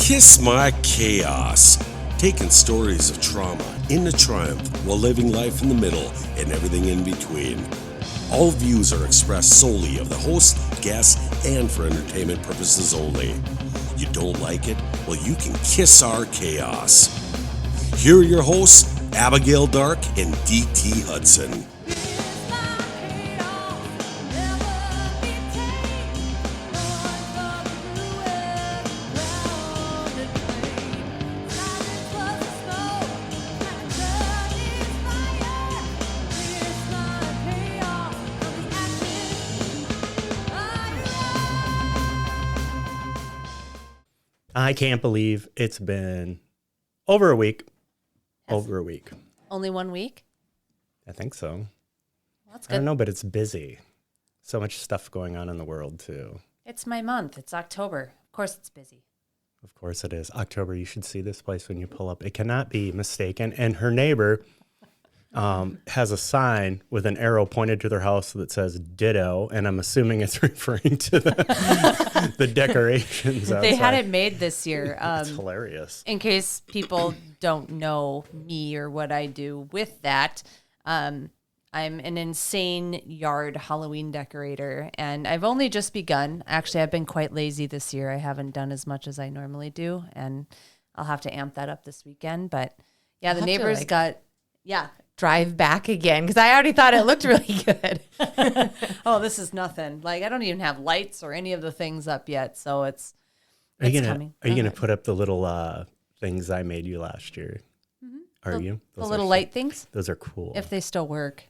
Kiss My Chaos. Taking stories of trauma into triumph while living life in the middle and everything in between. All views are expressed solely of the host, guests, and for entertainment purposes only. You don't like it? Well, you can kiss our chaos. Here are your hosts, Abigail Dark and DT Hudson. I can't believe it's been over a week. Only 1 week? I think so. Well, that's good. I don't know, but it's busy. So much stuff going on in the world, too. It's my month. It's October. Of course it's busy. Of course it is. October, you should see this place when you pull up. It cannot be mistaken. And her neighbor has a sign with an arrow pointed to their house that says ditto, and I'm assuming it's referring to the decorations outside. They had it made this year. It's hilarious. In case people don't know me or what I do with that, I'm an insane yard Halloween decorator, and I've only just begun. Actually, I've been quite lazy this year. I haven't done as much as I normally do, and I'll have to amp that up this weekend. But yeah, the neighbors drive back again because I already thought it looked really good. Oh, this is nothing. Like, I don't even have lights or any of the things up yet, so it's coming. Are you gonna put up the little things I made you last year? Mm-hmm. Are you? The little light things? Those are cool. If they still work.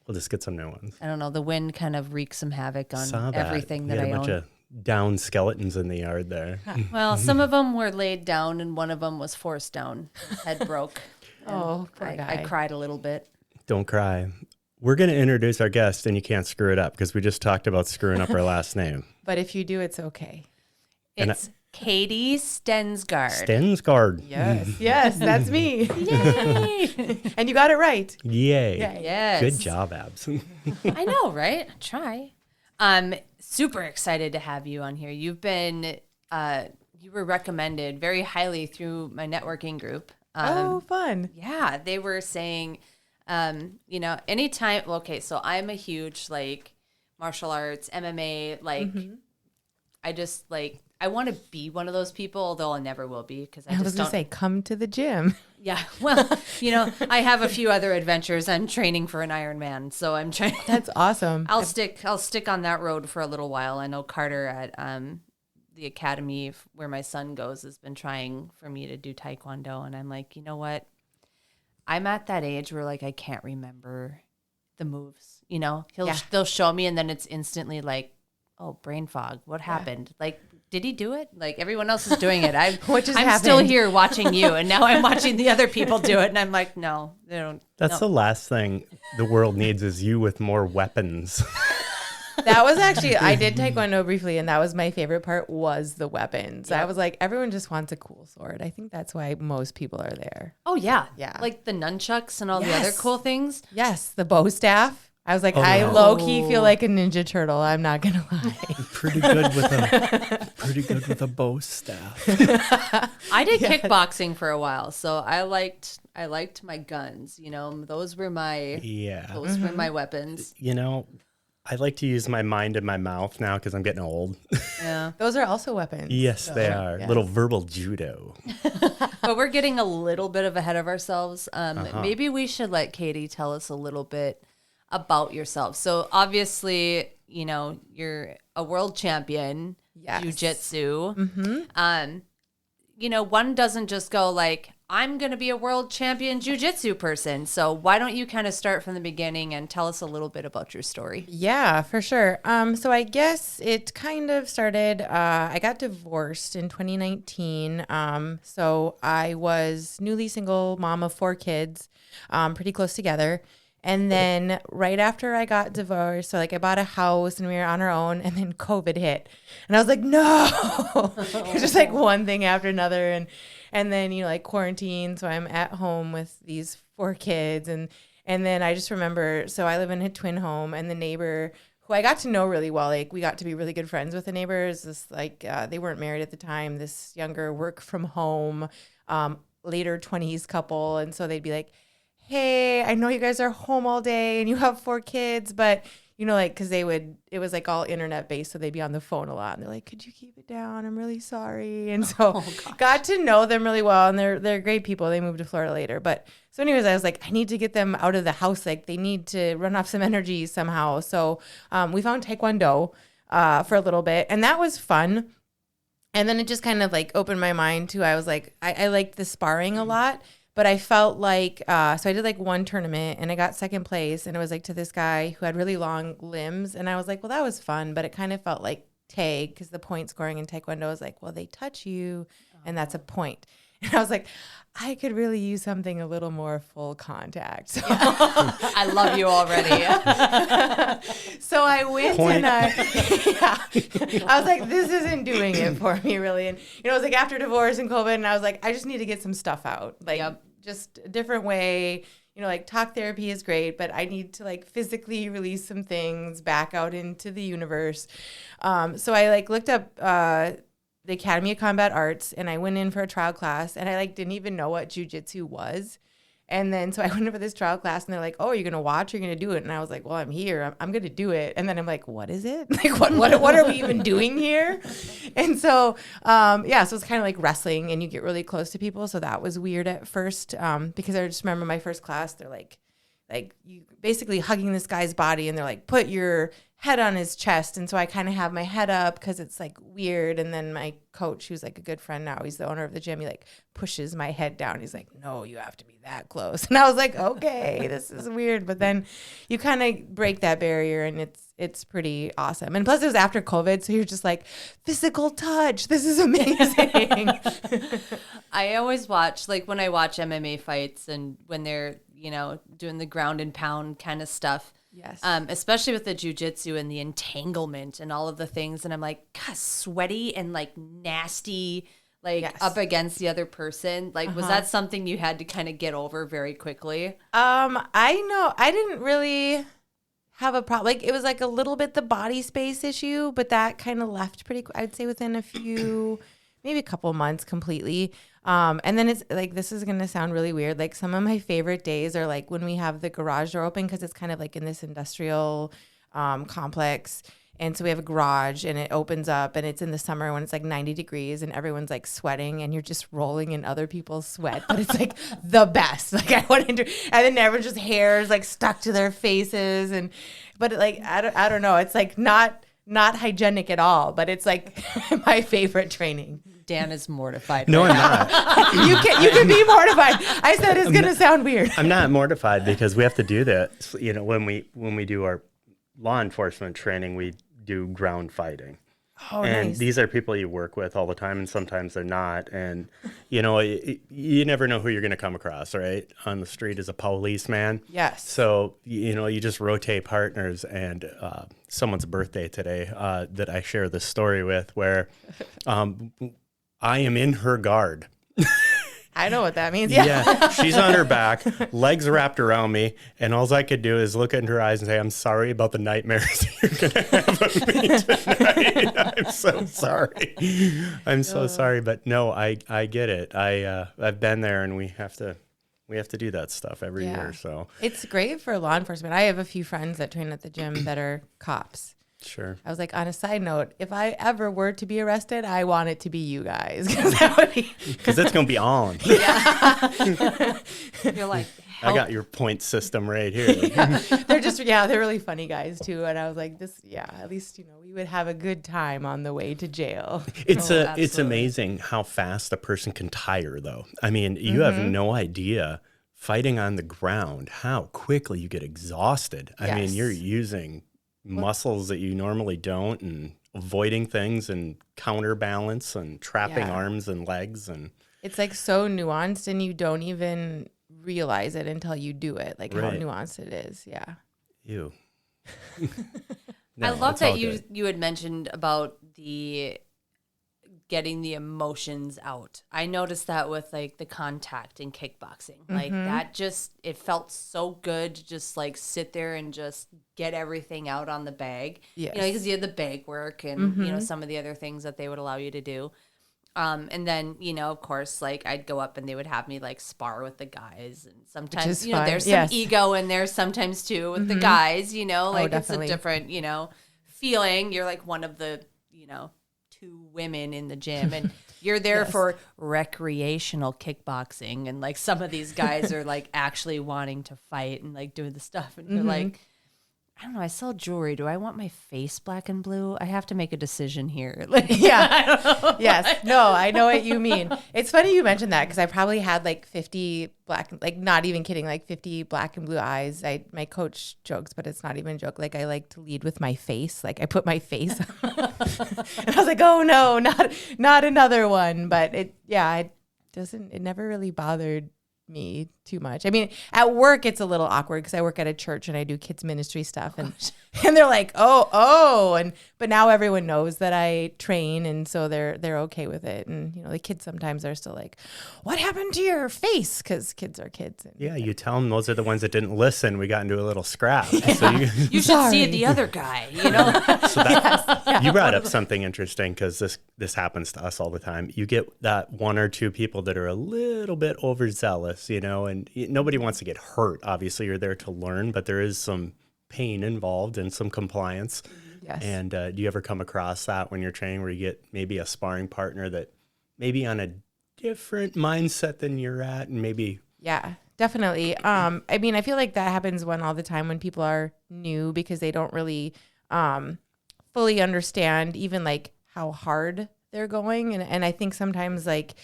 We'll just get some new ones. I don't know. The wind kind of wreaks some havoc on everything that I own. You had a bunch of down skeletons in the yard there. Well, some of them were laid down and one of them was forced down. Head broke. Oh, poor guy. I cried a little bit. Don't cry. We're going to introduce our guest, and you can't screw it up because we just talked about screwing up our last name. But if you do, it's okay. It's Katie Stensgard. Stensgard. Yes, that's me. Yay! And you got it right. Yay. Yes. Good job, Abs. I know, right? Try. I'm super excited to have you on here. You've been, you were recommended very highly through my networking group. Fun. Yeah, they were saying, anytime. Well, okay, so I'm a huge martial arts, MMA. I just I want to be one of those people, although I never will be because I was going to say, come to the gym. Yeah, well, I have a few other adventures. I'm training for an Ironman, so I'm trying. That's awesome. I'll stick on that road for a little while. I know Carter at the academy where my son goes has been trying for me to do Taekwondo, and I'm like, you know what? I'm at that age where I can't remember the moves. They'll show me, and then it's instantly oh, brain fog. What happened? Did he do it? Everyone else is doing it. I'm still here watching you, and now I'm watching the other people do it, and I'm like, no, they don't. That's the last thing the world needs is you with more weapons. That was actually, I did Taekwondo briefly, and that was my favorite part was the weapons. Yep. I was like, everyone just wants a cool sword. I think that's why most people are there. Oh, yeah. Yeah. The nunchucks and all the other cool things. Yes, the bow staff. I was like, I low-key feel like a Ninja Turtle. I'm not going to lie. Pretty good with a bow staff. I did kickboxing for a while, so I liked my guns. Those were my were my weapons. I like to use my mind and my mouth now because I'm getting old. Yeah. Those are also weapons. Yes, they are. Yes. Little verbal judo. But we're getting a little bit ahead of ourselves. Maybe we should let Katie tell us a little bit about yourself. So obviously, you're a world champion, Jujitsu. Mm-hmm. One doesn't just go I'm going to be a world champion Jujitsu person. So why don't you kind of start from the beginning and tell us a little bit about your story? Yeah, for sure. So I guess it kind of started, I got divorced in 2019. So I was newly single mom of 4 kids, pretty close together. And then right after I got divorced, so I bought a house and we were on our own, and then COVID hit. And I was like, no, it was just one thing after another. And then, quarantine. So I'm at home with these 4 kids. And then I just remember, so I live in a twin home, and the neighbor who who I got to know really well. Like we got to be really good friends with the neighbors. This they weren't married at the time. This younger work from home, later 20s couple. And so they'd be like, hey, I know you guys are home all day and you have 4 kids, but you know, like, cause it was like all internet based. So they'd be on the phone a lot and they're like, could you keep it down? I'm really sorry. And so got to know them really well. And they're great people. They moved to Florida later. But so anyways, I was like, I need to get them out of the house. Like they need to run off some energy somehow. So we found Taekwondo for a little bit and that was fun. And then it just kind of like opened my mind too. I was like, I liked the sparring a lot. But I felt like, so I did like one tournament and I got second place and it was like to this guy who had really long limbs. And I was like, well, that was fun, but it kind of felt like tag because the point scoring in Taekwondo was like, well, they touch you and that's a point. And I was like, I could really use something a little more full contact. So I love you already. So I went and I was like, this isn't doing it for me really. And, you know, it was like after divorce and COVID and I was like, I just need to get some stuff out. Like just a different way, you know, like talk therapy is great, but I need to like physically release some things back out into the universe. So I like looked up, the Academy of Combat Arts and I went in for a trial class and I like didn't even know what jujitsu was. And then so I went in for this trial class and they're like, oh, you're going to watch, you're going to do it. And I was like, well, I'm here. I'm going to do it. And then I'm like, what is it? Like, what are we even doing here? And so, so it's kind of like wrestling and you get really close to people. So that was weird at first because I just remember my first class, they're like you basically hugging this guy's body and they're like, put your head on his chest. And so I kind of have my head up because it's like weird. And then my coach, who's like a good friend now, he's the owner of the gym, he like pushes my head down. He's like, no, you have to be that close. And I was like, okay, this is weird. But then you kind of break that barrier and it's pretty awesome. And plus it was after COVID. So you're just like, physical touch. This is amazing. I always watch, like when I watch MMA fights and when they're, you know, doing the ground and pound kind of stuff. Yes. Especially with the jujitsu and the entanglement and all of the things. And I'm like, God, sweaty and like nasty, like up against the other person. Like, was that something you had to kind of get over very quickly? I know I didn't really have a problem. Like it was like a little bit the body space issue, but that kind of left pretty, I'd say within a few, maybe a couple months completely. And then it's like, this is going to sound really weird. Like some of my favorite days are like when we have the garage door open, cause it's kind of like in this industrial, complex. And so we have a garage and it opens up and it's in the summer when it's like 90 degrees and everyone's like sweating and you're just rolling in other people's sweat, but it's like the best. Like I went into, and then everyone's just hair is like stuck to their faces. And, but like, I don't know. It's like not hygienic at all, but it's like my favorite training. Dan is mortified. No, I'm not. You can be mortified. I said it's going to sound weird. I'm not mortified because we have to do that. You know, when we do our law enforcement training, we do ground fighting. Oh, and nice. these are people you work with all the time, and sometimes they're not. And, you know, you never know who you're going to come across, right? On the street as a policeman. Yes. So, you know, you just rotate partners. And someone's birthday today that I share this story with where I am in her guard. I know what that means. Yeah. She's on her back, legs wrapped around me, and all I could do is look into her eyes and say, I'm sorry about the nightmares you're going to have of me tonight. I'm so sorry. I'm so sorry. But no, I get it. I've been there, and we have to do that stuff every year. So it's great for law enforcement. I have a few friends that train at the gym that are cops. Sure. I was like, on a side note, if I ever were to be arrested, I want it to be you guys. Because it's going to be on. Yeah. You're like, I got your point system right here. They're really funny guys too. And I was like, at least, you know, we would have a good time on the way to jail. It's amazing how fast a person can tire though. I mean, you have no idea fighting on the ground, how quickly you get exhausted. I mean, you're using muscles that you normally don't and avoiding things and counterbalance and trapping arms and legs. And it's like so nuanced and you don't even realize it until you do it, like how nuanced it is. Yeah. Ew. I love that you had mentioned about the getting the emotions out. I noticed that with like the contact in kickboxing. Like that just, it felt so good to just like sit there and just get everything out on the bag. Yes. You know, because you had the bag work and, you know, some of the other things that they would allow you to do. And then, you know, of course, like I'd go up and they would have me like spar with the guys. And sometimes, you know, fun. there's some ego in there sometimes too with the guys, you know, like it's a different, you know, feeling. You're like one of the, you know, 2 women in the gym and you're there for recreational kickboxing. And like some of these guys are like actually wanting to fight and like doing the stuff. And you're like, I don't know, I sell jewelry. Do I want my face black and blue? I have to make a decision here. Like, I don't know. Yes. No, I know what you mean. It's funny you mentioned that because I probably had like 50 black, like not even kidding, like 50 black and blue eyes. My coach jokes, but it's not even a joke. Like I like to lead with my face. Like I put my face and I was like, oh no, not another one. But it never really bothered me too much. I mean, at work it's a little awkward because I work at a church and I do kids ministry stuff and they're like, but now everyone knows that I train and so they're okay with it. And you know, the kids sometimes are still like, what happened to your face? Because kids are kids. And, Yeah, you tell them those are the ones that didn't listen. We got into a little scrap. So you should see the other guy, you know? So that, you brought up something interesting because this happens to us all the time. You get that 1 or 2 people that are a little bit overzealous, you know, and nobody wants to get hurt. Obviously, you're there to learn, but there is some pain involved and some compliance. Yes. And do you ever come across that when you're training where you get maybe a sparring partner that maybe on a different mindset than you're at and maybe... Yeah, definitely. I mean, I feel like that happens all the time when people are new because they don't really fully understand even like how hard they're going. And I think sometimes like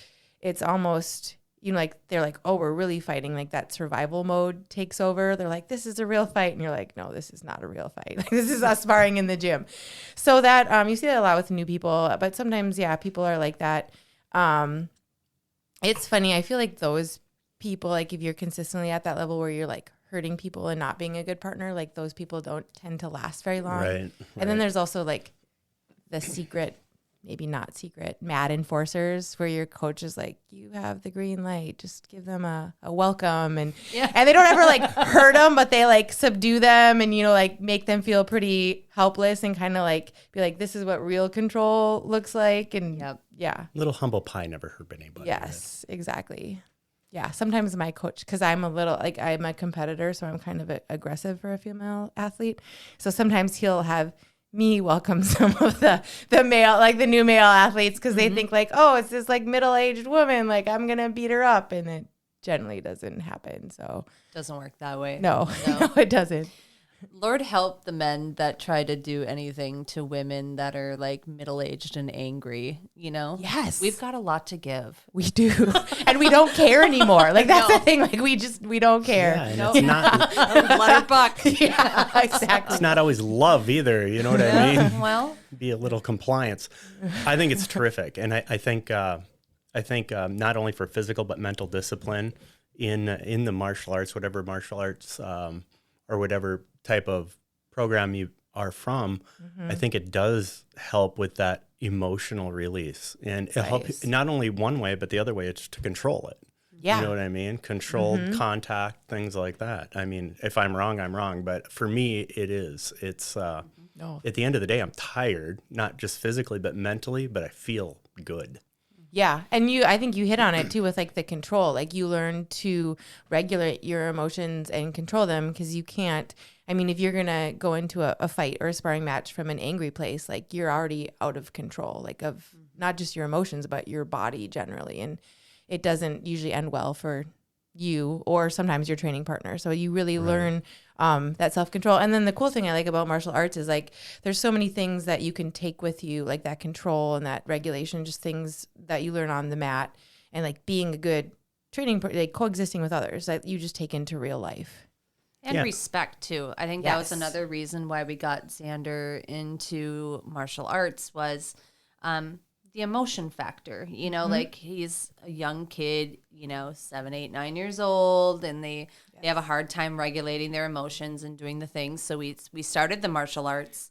it's almost, you know, like they're like, oh, we're really fighting. Like that survival mode takes over. They're like, this is a real fight. And you're like, no, this is not a real fight. Like, this is us sparring in the gym. So that you see that a lot with new people. But sometimes, yeah, people are like that. It's funny. I feel like those people, like if you're consistently at that level where you're like hurting people and not being a good partner, like those people don't tend to last very long. Right. And then there's also like the secret, maybe not secret, mad enforcers where your coach is like, you have the green light, just give them a welcome. And they don't ever like hurt them, but they like subdue them and, you know, like make them feel pretty helpless and kind of like be like, this is what real control looks like. And yeah. Little humble pie never hurt anybody. Yes, exactly. Yeah. Sometimes my coach, because I'm I'm a competitor, so I'm kind of aggressive for a female athlete. So sometimes he'll have me welcome some of the male, like the new male athletes, because they think like, oh, it's this like middle-aged woman, like I'm gonna beat her up, and it generally doesn't happen. So Doesn't work that way. no, no, it doesn't. Lord help the men that try to do anything to women that are like middle-aged and angry, you know? Yes. We've got a lot to give. We do, and we don't care anymore. Like that's the thing. Like we don't care. Yeah, and it's not... Let her buck. Yeah, exactly. It's not always love either. You know what I mean? Well, Be a little compliance. I think it's terrific, and I think not only for physical but mental discipline in the martial arts, whatever martial arts or whatever type of program you are from, I think it does help with that emotional release, and it helps not only one way but the other way. It's to control it. Yeah. You know what I mean? Controlled contact, things like that. I mean, if I'm wrong, I'm wrong. But for me, it is. It's at the end of the day, I'm tired, not just physically, but mentally, but I feel good. Yeah. And I think you hit on it too with like the control. Like you learn to regulate your emotions and control them because you can't. I mean, if you're going to go into a fight or a sparring match from an angry place, like you're already out of control, like of not just your emotions, but your body generally. And it doesn't usually end well for you or sometimes your training partner. So you really learn that self-control. And then the cool thing I like about martial arts is like there's so many things that you can take with you, like that control and that regulation, just things that you learn on the mat and like being a good training, like coexisting with others that you just take into real life. and respect too. I think that was another reason why we got Xander into martial arts was the emotion factor. You know, like he's a young kid, 7, 8, 9 years old, and they have a hard time regulating their emotions and doing the things. So we started the martial arts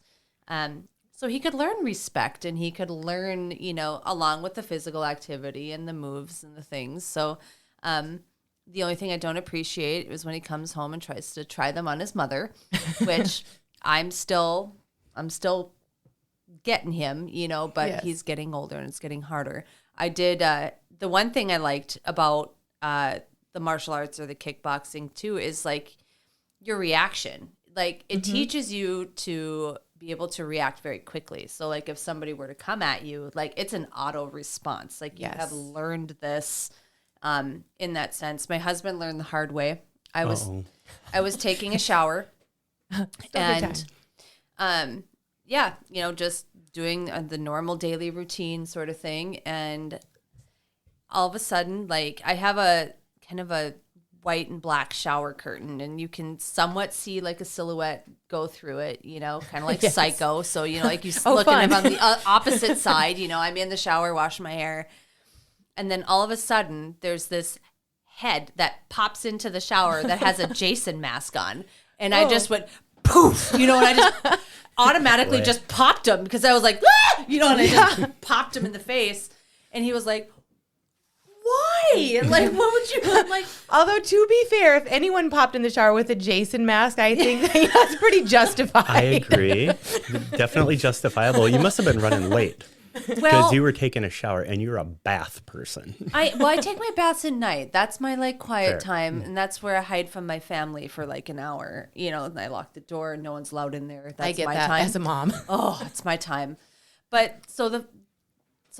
so he could learn respect, and he could learn, along with the physical activity and the moves and the things. So the only thing I don't appreciate is when he comes home and tries to try them on his mother, which I'm still getting him, but Yes. he's getting older and it's getting harder. I did, the one thing I liked about the martial arts or the kickboxing too is like your reaction. Like it teaches you to be able to react very quickly. So like if somebody were to come at you, like it's an auto response. Like you have learned this in that sense. My husband learned the hard way. I was taking a shower and just doing the normal daily routine sort of thing. And all of a sudden, like I have a kind of a white and black shower curtain, and you can somewhat see like a silhouette go through it, kind of like Psycho. So, like you look at him on the opposite side, I'm in the shower washing my hair. And then all of a sudden there's this head that pops into the shower that has a Jason mask on. And I just went poof, and I just automatically just popped him because I was like, ah! And I just popped him in the face. And he was like, why? Like, what would you like? Although, to be fair, if anyone popped in the shower with a Jason mask, I think that's pretty justified. I agree. Definitely justifiable. You must have been running late. Because you were taking a shower and you're a bath person. I take my baths at night. That's my like quiet time, and that's where I hide from my family for like an hour. And I lock the door, and no one's allowed in there. That's I get my that time as a mom. Oh, it's my time. But so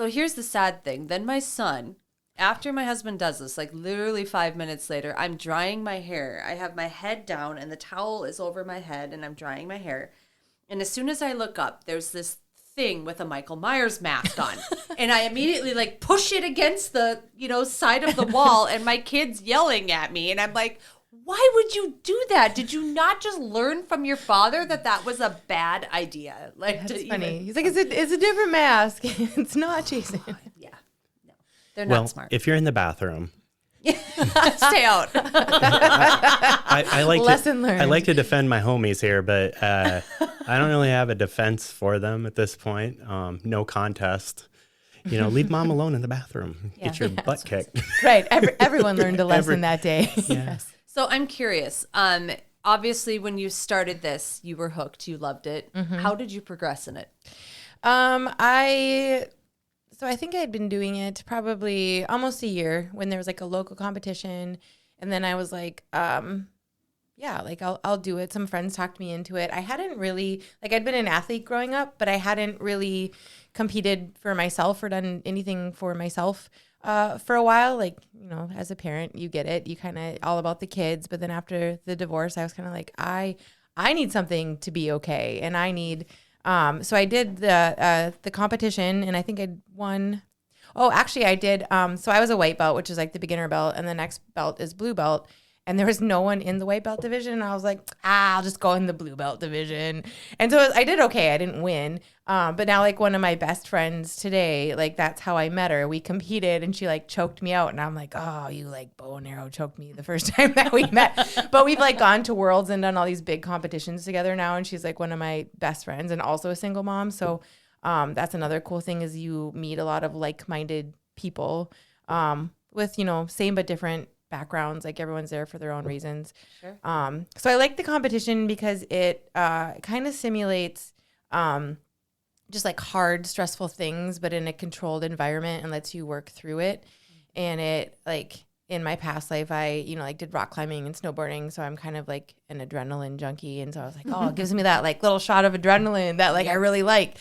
here's the sad thing. Then my son, after my husband does this, like literally 5 minutes later, I'm drying my hair. I have my head down and the towel is over my head and I'm drying my hair. And as soon as I look up, there's this thing with a Michael Myers mask on. And I immediately like push it against the, side of the wall, and my kid's yelling at me. And I'm like, why would you do that? Did you not just learn from your father that was a bad idea? Like, That's funny. He's like, it's a different mask. It's not Jason. Yeah. No, they're not smart. If you're in the bathroom, stay out. I like Lesson learned. I like to defend my homies here, but I don't really have a defense for them at this point. No contest. Leave mom alone in the bathroom. Get your butt kicked. Right. Everyone learned a lesson that day. Yes. So I'm curious. Obviously, when you started this, you were hooked. You loved it. How did you progress in it? So I think I had been doing it probably almost a year when there was like a local competition. And then I was like, I'll do it. Some friends talked me into it. I hadn't really, I'd been an athlete growing up, but I hadn't really competed for myself or done anything for myself for a while. As a parent, you get it. You kind of all about the kids. But then after the divorce, I was kind of like, I need something to be okay. And I need... So I did the competition, and I think I won. Oh, actually I did. So I was a white belt, which is like the beginner belt, and the next belt is blue belt. And there was no one in the white belt division. And I was like, I'll just go in the blue belt division. And so I did okay. I didn't win. But now one of my best friends today, that's how I met her. We competed and she choked me out. And I'm like, oh, you bow and arrow choked me the first time that we met. But we've gone to Worlds and done all these big competitions together now. And she's one of my best friends and also a single mom. So that's another cool thing is you meet a lot of like-minded people with, same but different backgrounds. Everyone's there for their own reasons. Sure. So I like the competition because it kind of simulates just hard, stressful things, but in a controlled environment and lets you work through it. And it in my past life, I did rock climbing and snowboarding, so I'm kind of an adrenaline junkie. And so I was like, oh, it gives me that little shot of adrenaline that I really like.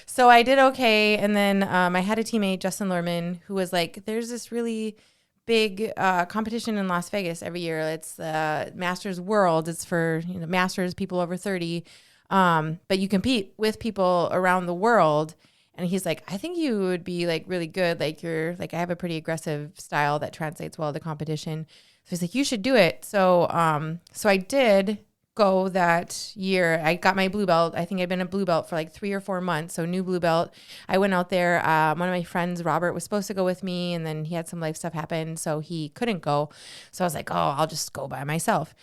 So I did okay. And then I had a teammate, Justin Lurman, who was there's this really big competition in Las Vegas every year. It's the Masters World. It's for Masters people over 30, but you compete with people around the world. And he's like, I think you would be really good. You're I have a pretty aggressive style that translates well to competition. So he's like, you should do it. So so I did go that year. I got my blue belt. I think I'd been a blue belt for 3 or 4 months. So new blue belt. I went out there. One of my friends, Robert, was supposed to go with me, and then he had some life stuff happen, so he couldn't go. So I was like, oh, I'll just go by myself.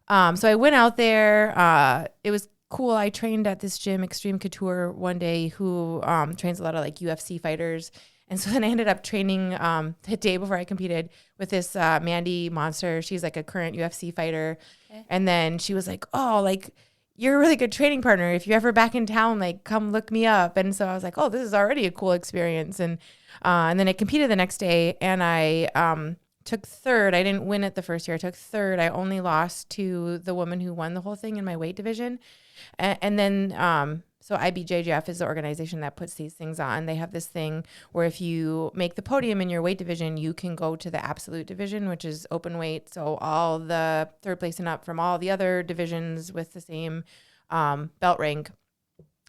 So I went out there. It was cool. I trained at this gym, Extreme Couture, one day, who trains a lot of like UFC fighters. And so then I ended up training the day before I competed with this Mandy Monster. She's like a current UFC fighter. Okay. And then she was like, oh, like, you're a really good training partner. If you're ever back in town, like, come look me up. And so I was like, oh, this is already a cool experience. And then I competed the next day, and I took third. I didn't win it the first year. I took third. I only lost to the woman who won the whole thing in my weight division. And then, so IBJJF is the organization that puts these things on. They have this thing where if you make the podium in your weight division, you can go to the absolute division, which is open weight. So all the third place and up from all the other divisions with the same belt rank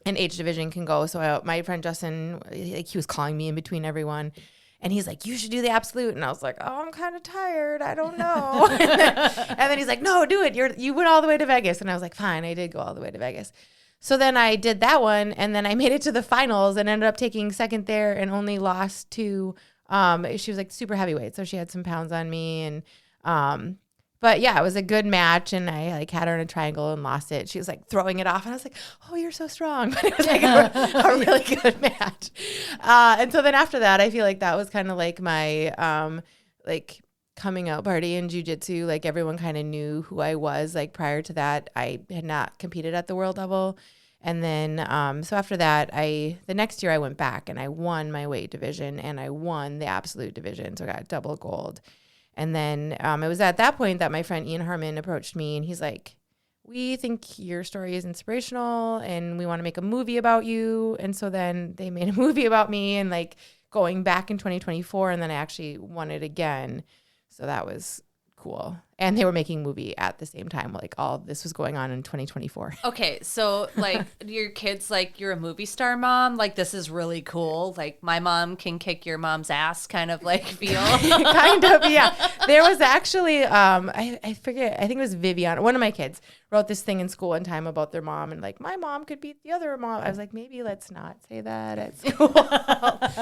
and age division can go. So my friend Justin, like, he was calling me in between everyone. And he's like, you should do the absolute. And I was like, oh, I'm kind of tired. I don't know. and then he's like, no, do it. You went all the way to Vegas. And I was like, fine, I did go all the way to Vegas. So then I did that one. And then I made it to the finals and ended up taking second there and only lost to, she was like super heavyweight. So she had some pounds on me. And, but yeah, it was a good match. And I like had her in a triangle and lost it. She was like throwing it off. And I was like, oh, you're so strong. But it was like a really good match. And so then after that, I feel like that was kind of like my, like coming out party in jiu-jitsu. Like everyone kind of knew who I was. Like prior to that, I had not competed at the world level. And then, so after that, the next year I went back and I won my weight division and I won the absolute division. So I got double gold. And then it was at that point that my friend Ian Harmon approached me and he's like, we think your story is inspirational and we want to make a movie about you. And so then they made a movie about me and like going back in 2024, and then I actually won it again. So that was cool. And they were making a movie at the same time. Like all this was going on in 2024. Okay. So like your kids, like you're a movie star mom. Like this is really cool. Like my mom can kick your mom's ass kind of like feel. Kind of, yeah. There was actually, I forget, I think it was Vivian, one of my kids wrote this thing in school one time about their mom and like, my mom could beat the other mom. I was like, maybe let's not say that at school.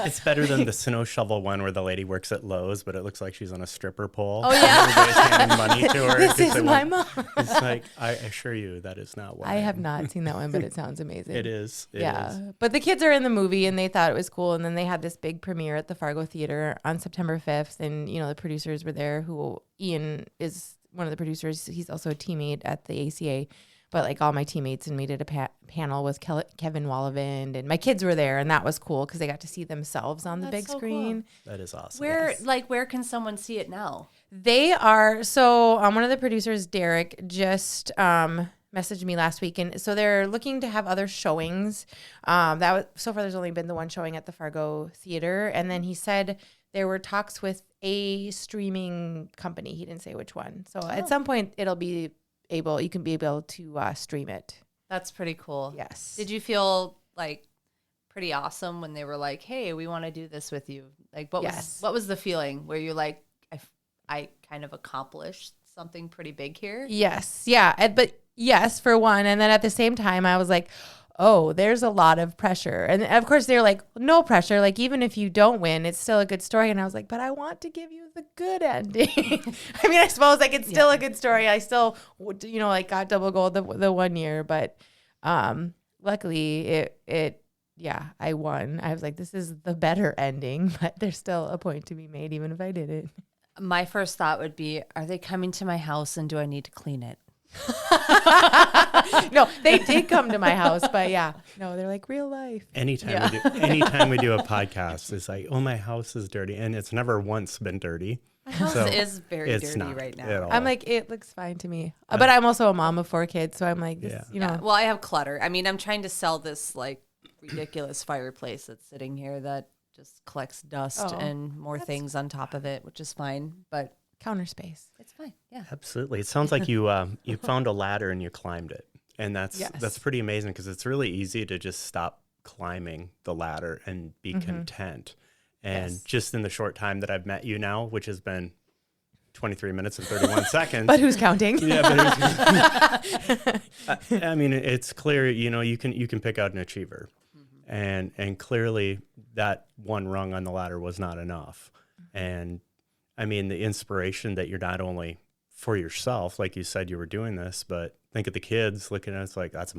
It's better than the snow shovel one where the lady works at Lowe's, but it looks like she's on a stripper pole. Oh, yeah. Everybody's handing money to her. This is my mom. It's like, I assure you that is not what I have not seen that one, but it sounds amazing. It is. It yeah. is. But the kids are in the movie and they thought it was cool. And then they had this big premiere at the Fargo Theater on September 5th. And, you know, the producers were there who Ian is one of the producers. He's also a teammate at the ACA. But like all my teammates, and we did a panel with Kevin Wallivan, and my kids were there, and that was cool because they got to see themselves on the big screen. Cool. That is awesome. Where can someone see it now? They are one of the producers, Derek, just messaged me last week, and so they're looking to have other showings. So far there's only been the one showing at the Fargo Theater, and then he said there were talks with a streaming company. He didn't say which one. So at some point you can be able to stream it. That's pretty cool. Yes. Did you feel like pretty awesome when they were like, hey, we want to do this with you? Like what was the feeling where you're like, I kind of accomplished something pretty big here? Yes. Yeah. But yes, for one. And then at the same time, I was like, oh, there's a lot of pressure. And of course they're like, no pressure. Like even if you don't win, it's still a good story. And I was like, but I want to give you the good ending. I mean, I suppose like it's still a good story. I still, you know, like got double gold the 1 year, but luckily I won. I was like, this is the better ending, but there's still a point to be made even if I didn't. My first thought would be, are they coming to my house and do I need to clean it? No, they did come to my house, but yeah, no, they're like real life. Anytime we do a podcast, it's like, oh, my house is dirty, and it's never once been dirty. My house is very dirty right now. I'm like, it looks fine to me, but I'm also a mom of 4 kids, so I'm like, you know. Well, I have clutter. I mean, I'm trying to sell this like ridiculous fireplace that's sitting here that just collects dust and more things on top of it, which is fine, but counter space. It's fine. Yeah. Absolutely. It sounds like you found a ladder and you climbed it. And that's pretty amazing because it's really easy to just stop climbing the ladder and be content. And just in the short time that I've met you now, which has been 23 minutes and 31 seconds. But who's counting? Yeah, I mean, it's clear, you know, you can pick out an achiever. And clearly that one rung on the ladder was not enough. And I mean, the inspiration that you're not only for yourself, like you said, you were doing this, but think of the kids looking at us like, that's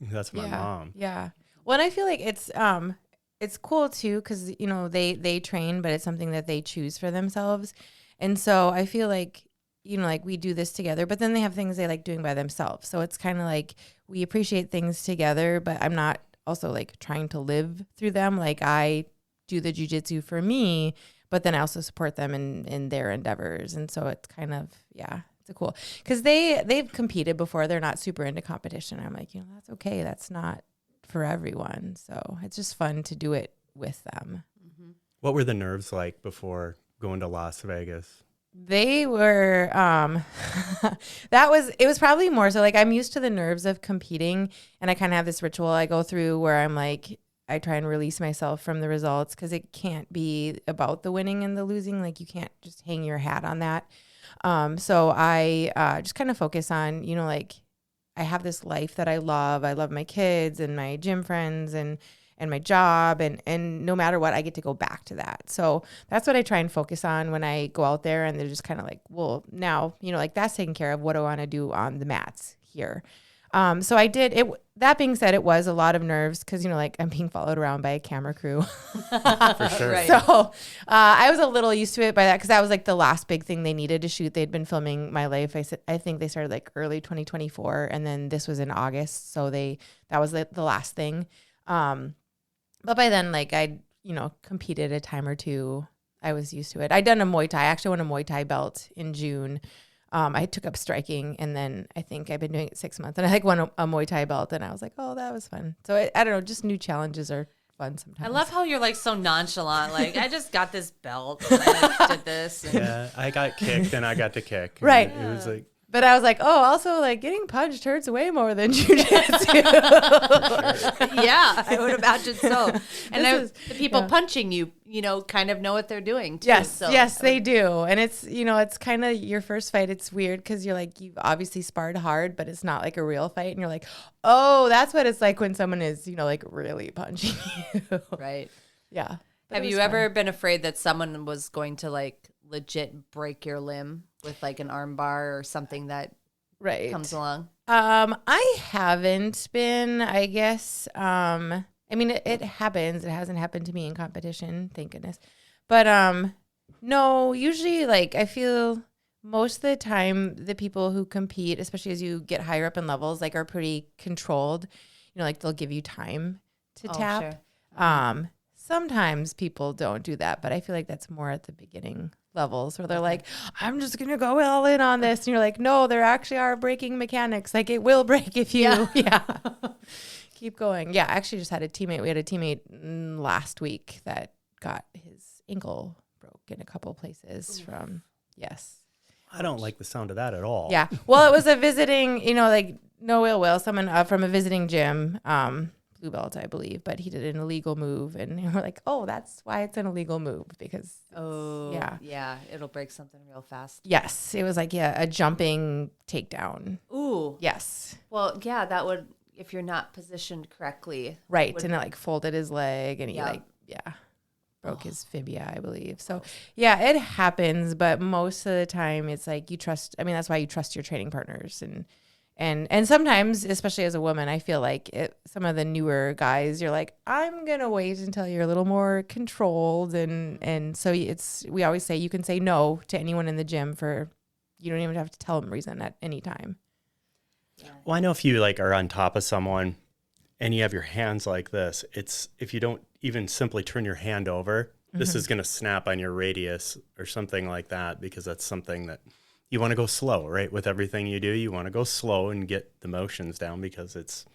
that's my mom. Yeah. Well, and I feel like it's cool too, because they train, but it's something that they choose for themselves, and so I feel like like we do this together, but then they have things they like doing by themselves. So it's kind of like we appreciate things together, but I'm not also like trying to live through them. Like I do the jujitsu for me, but then I also support them in their endeavors. And so it's kind of, it's a cool, because they've competed before. They're not super into competition. I'm like, that's okay. That's not for everyone. So it's just fun to do it with them. Mm-hmm. What were the nerves like before going to Las Vegas? They were, it was probably more so like I'm used to the nerves of competing, and I kind of have this ritual I go through where I'm like, I try and release myself from the results, because it can't be about the winning and the losing. Like you can't just hang your hat on that. So I just kind of focus on, like I have this life that I love. I love my kids and my gym friends and my job, and no matter what, I get to go back to that. So that's what I try and focus on when I go out there, and they're just kind of like, well, now, like that's taken care of. What do I want to do on the mats here? So I did it. That being said, it was a lot of nerves because, like I'm being followed around by a camera crew. For sure. Right. So I was a little used to it by that, because that was like the last big thing they needed to shoot. They'd been filming my life. I think they started like early 2024, and then this was in August. So that was the last thing. But by then, like I, competed a time or two. I was used to it. I'd done a Muay Thai. I actually won a Muay Thai belt in June. I took up striking, and then I think I've been doing it 6 months, and I like won a Muay Thai belt, and I was like, oh, that was fun. So I don't know, just new challenges are fun sometimes. I love how you're like so nonchalant. Like, I just got this belt and I did this. And Yeah, I got kicked and I got to kick. Right. It was like, But I was like, oh, also like getting punched hurts way more than jujitsu. yeah, I would imagine so. And the people yeah. punching you, kind of know what they're doing too. Yes, So yes, they do. And it's, it's kind of your first fight. It's weird because you're like, you've obviously sparred hard, but it's not like a real fight. And you're like, oh, that's what it's like when someone is, like really punching you. Right. Yeah. But Have it was you fun. ever been afraid that someone was going to like legit break your limb with like an arm bar or something that right. comes along? I haven't been, I guess. I mean, it happens. It hasn't happened to me in competition, thank goodness. But no, usually like I feel most of the time the people who compete, especially as you get higher up in levels, like are pretty controlled. Like they'll give you time to tap. Sure. Sometimes people don't do that, but I feel like that's more at the beginning levels where they're like, I'm just going to go all in on this. And you're like, no, there actually are breaking mechanics. Like it will break if you, keep going. Yeah. I actually just had a teammate. We had a teammate last week that got his ankle broke in a couple places from, yes. I don't like the sound of that at all. Yeah. Well, it was a visiting, like no ill will, someone from a visiting gym, blue belt, I believe, but he did an illegal move, and we're like, oh, that's why it's an illegal move, because yeah, it'll break something real fast. yes, it was like a jumping takedown. Ooh, Yes, well, yeah, that would, if you're not positioned correctly, right, would- and it like folded his leg, and he Yeah. broke his fibia, I believe. So yeah, it happens, but most of the time it's like you trust. I mean, that's why you trust your training partners, and sometimes, especially as a woman, I feel like some of the newer guys, you're like, I'm going to wait until you're a little more controlled. And so we always say you can say no to anyone in the gym you don't even have to tell them reason at any time. Well, I know if you like are on top of someone and you have your hands like this, if you don't even simply turn your hand over, this is going to snap on your radius or something like that, because that's something that you want to go slow, right? With everything you do, you want to go slow and get the motions down, because it's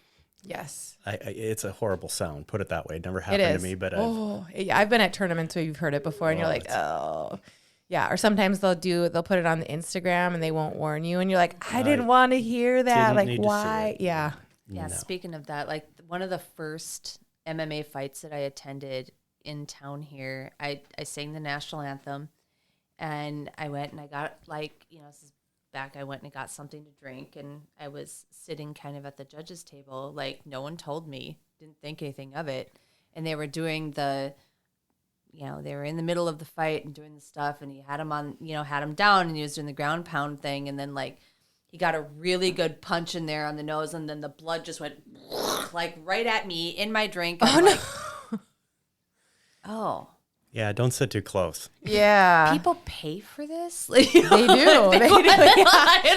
a horrible sound. Put it that way. It never happened to me, but I've been at tournaments where you've heard it before, and you're like, oh, yeah. Or sometimes they'll put it on the Instagram and they won't warn you, and you're like, I didn't want to hear that. Didn't Like, need to see why? it. Yeah. Yeah, No. speaking of that, like one of the first MMA fights that I attended in town here, I sang the national anthem, and I went and I got this is back, I went and got something to drink, and I was sitting kind of at the judges table, like no one told me, didn't think anything of it, and they were doing the they were in the middle of the fight and doing the stuff, and he had him on, had him down, and he was doing the ground pound thing, and then like he got a really good punch in there on the nose, and then the blood just went like right at me in my drink. And I'm like, oh. Yeah, don't sit too close. Yeah. People pay for this? Like, They do. They do. Yeah.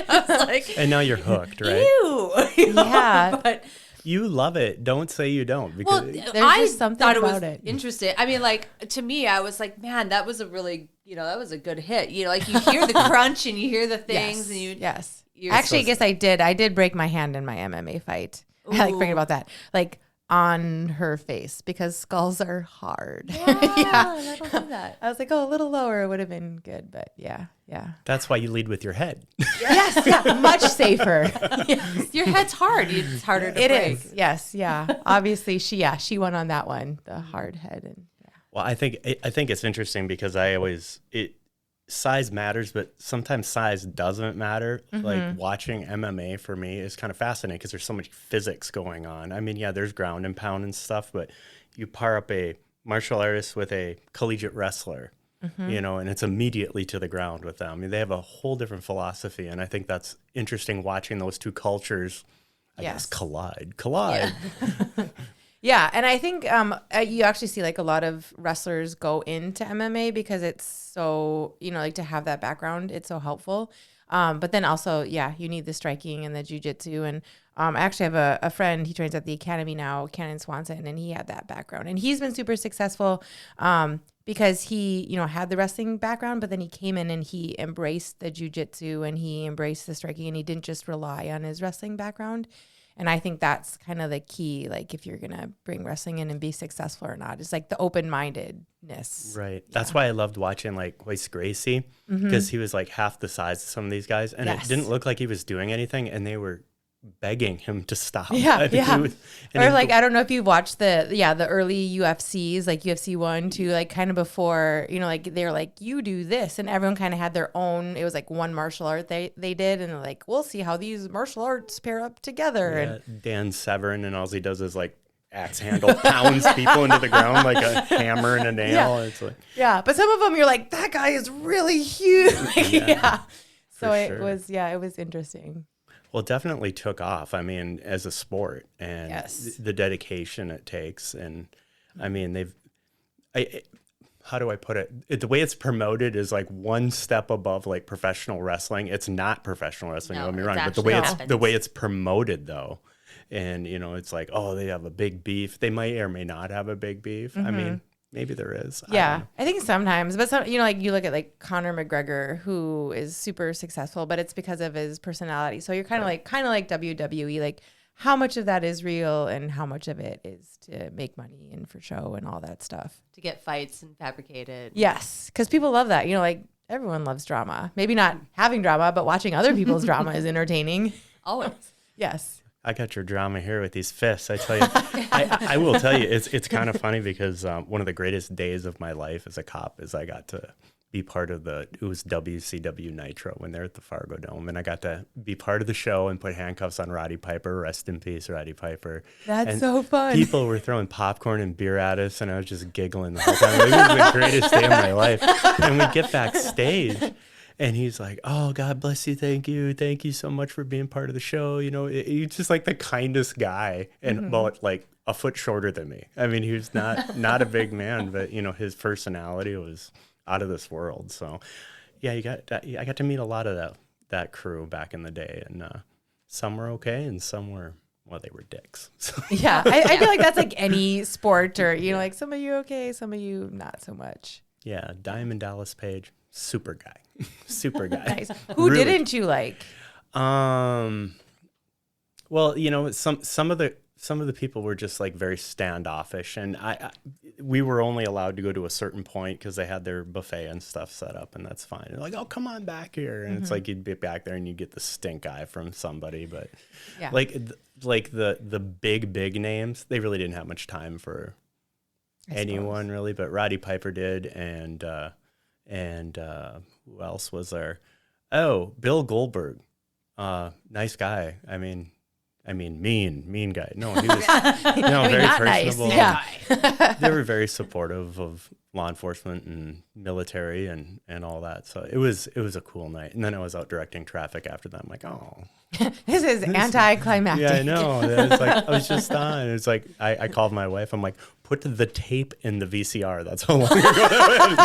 I was like, And now you're hooked, right? ew. Yeah. But You love it. Don't say you don't. Because I just something thought it was about it. interesting. I mean, like, to me, I was like, man, that was a really, that was a good hit. Like you hear the crunch and you hear the things, and you Yes. you're Actually, I supposed guess I did. I did break my hand in my MMA fight. I like thinking about that. Like on her face, because skulls are hard. I don't do that. I was like, oh, a little lower would have been good, but yeah. that's why you lead with your head. Yes, yeah, much safer. Your head's hard. It's harder to It break. is. Yes, yeah. Obviously, she won on that one, the hard head, and Well, I think it's interesting because size matters, but sometimes size doesn't matter. Like watching MMA for me is kind of fascinating because there's so much physics going on. I mean, yeah, there's ground and pound and stuff, but you pair up a martial artist with a collegiate wrestler, and it's immediately to the ground with them. I mean, they have a whole different philosophy, and I think that's interesting watching those two cultures, I guess, collide. Yeah, and I think you actually see like a lot of wrestlers go into MMA because it's so, like to have that background, it's so helpful. But then also, you need the striking and the jujitsu. And I actually have a friend, he trains at the academy now, Cannon Swanson, and he had that background. And he's been super successful because he, had the wrestling background, but then he came in and he embraced the jujitsu and he embraced the striking, and he didn't just rely on his wrestling background. And I think that's kind of the key, like if you're going to bring wrestling in and be successful or not. It's like the open-mindedness. Right. That's why I loved watching like Royce Gracie, because he was like half the size of some of these guys, and it didn't look like he was doing anything, and they were begging him to stop. Yeah, I mean, yeah. Or like, I I don't know if you watched the early UFCs, like UFC 1, 2, like kind of before, like they're like, you do this, and everyone kind of had their own, it was like one martial art they did, and they're like, we'll see how these martial arts pair up together. And Dan Severn, and all he does is like axe handle pounds people into the ground like a hammer and a nail. Yeah. It's like, but some of them you're like, that guy is really huge. So it was interesting. well, it definitely took off. I mean, as a sport, and the dedication it takes. And I mean, how do I put it? The way it's promoted is like one step above like professional wrestling. It's not professional wrestling, don't get me wrong, but the way it's promoted though. And, it's like, oh, they have a big beef. They might or may not have a big beef. I mean, maybe there is. Yeah, I think sometimes. But some, like you look at like Conor McGregor, who is super successful, but it's because of his personality. So you're kind of like WWE, like how much of that is real and how much of it is to make money and for show and all that stuff. To get fights and fabricated. Yes, because people love that. Like everyone loves drama. Maybe not having drama, but watching other people's drama is entertaining. Always. Yes. I got your drama here with these fists. I tell you, I will tell you, it's kind of funny because one of the greatest days of my life as a cop is I got to be part of it was WCW Nitro when they're at the Fargo Dome. And I got to be part of the show and put handcuffs on Roddy Piper. Rest in peace, Roddy Piper. That's so fun. People were throwing popcorn and beer at us, and I was just giggling the whole time. It was the greatest day of my life. And we get backstage. And he's like, oh, God bless you. Thank you so much for being part of the show. He's just like the kindest guy, and about like a foot shorter than me. I mean, he was not a big man, but his personality was out of this world. So yeah, I got to meet a lot of that crew back in the day, and some were okay and some were, well, they were dicks. So. Yeah, I feel like that's like any sport, or like some of you okay, some of you not so much. Yeah, Diamond Dallas Page, super guy. Super guy. Nice. Who really. didn't you like? Well, some of the people were just like very standoffish, and we were only allowed to go to a certain point because they had their buffet and stuff set up, and that's fine. They're like, oh, come on back here, and it's like you'd be back there and you get the stink eye from somebody, but like the big names, they really didn't have much time for anyone really, but Roddy Piper did, and who else was there? Oh, Bill Goldberg. Nice guy. I mean, I mean, mean guy. No, he was very not nice. personable. Yeah. They were very supportive of law enforcement and military and all that. So it was a cool night. And then I was out directing traffic after that. I'm like, oh, This is anticlimactic. yeah, I know. It was like I was just on. It was like I called my wife. I'm like, put the tape in the VCR. That's how long ago that was.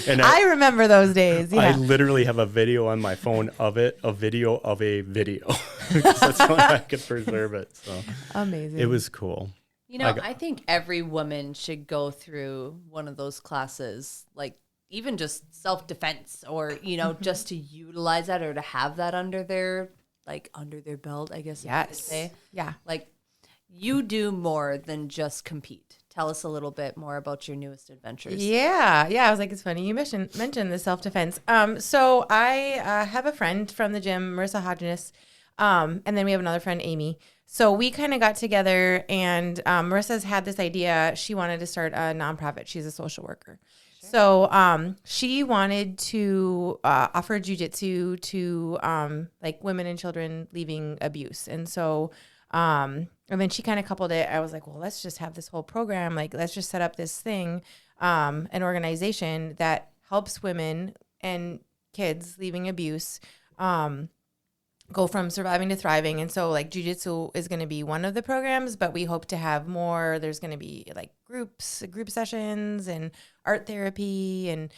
Yeah. And I remember those days. I Yeah. literally have a video on my phone of it, a video of a video. Because that's how I could preserve it. So Amazing. it was cool. You know, I think every woman should go through one of those classes, like even just self-defense or, you know, just to utilize that or to have that under their belt, I guess. Yes. You could say. Yeah. Like you do more than just compete. Tell us a little bit more about your newest adventures. Yeah. I was like, it's funny you mentioned the self-defense. So I have a friend from the gym, Marissa Hodgeness, and then we have another friend, Amy. So we kind of got together, and Marissa's had this idea. She wanted to start a nonprofit. She's a social worker. Sure. So she wanted to offer jujitsu to like women and children leaving abuse. And so and then she kind of coupled it. I was like, well, let's just have this whole program. Like, let's just set up this thing, an organization that helps women and kids leaving abuse go from surviving to thriving. And so like jujitsu is going to be one of the programs, but we hope to have more. There's going to be like group sessions and art therapy. And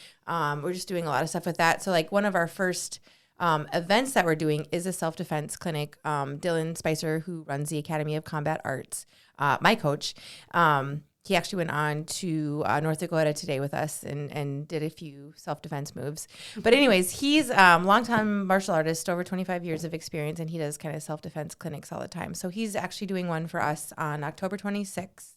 we're just doing a lot of stuff with that. So like one of our first events that we're doing is a self-defense clinic. Dylan Spicer, who runs the Academy of Combat Arts, my coach, he actually went on to North Dakota today with us and did a few self-defense moves. But anyways, he's a longtime martial artist, over 25 years of experience, and he does kind of self-defense clinics all the time. So he's actually doing one for us on October 26th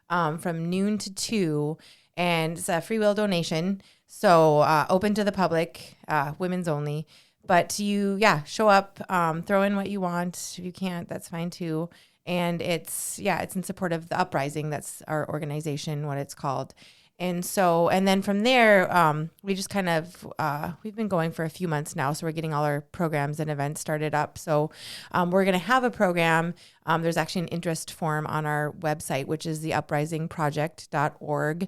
from noon to 2, and it's a free will donation. So open to the public, women's only. But you, show up, throw in what you want. If you can't, that's fine too. And it's in support of the Uprising. That's our organization, what it's called. And so, and then from there, we just kind of, we've been going for a few months now. So we're getting all our programs and events started up. So we're going to have a program. There's actually an interest form on our website, which is theuprisingproject.org,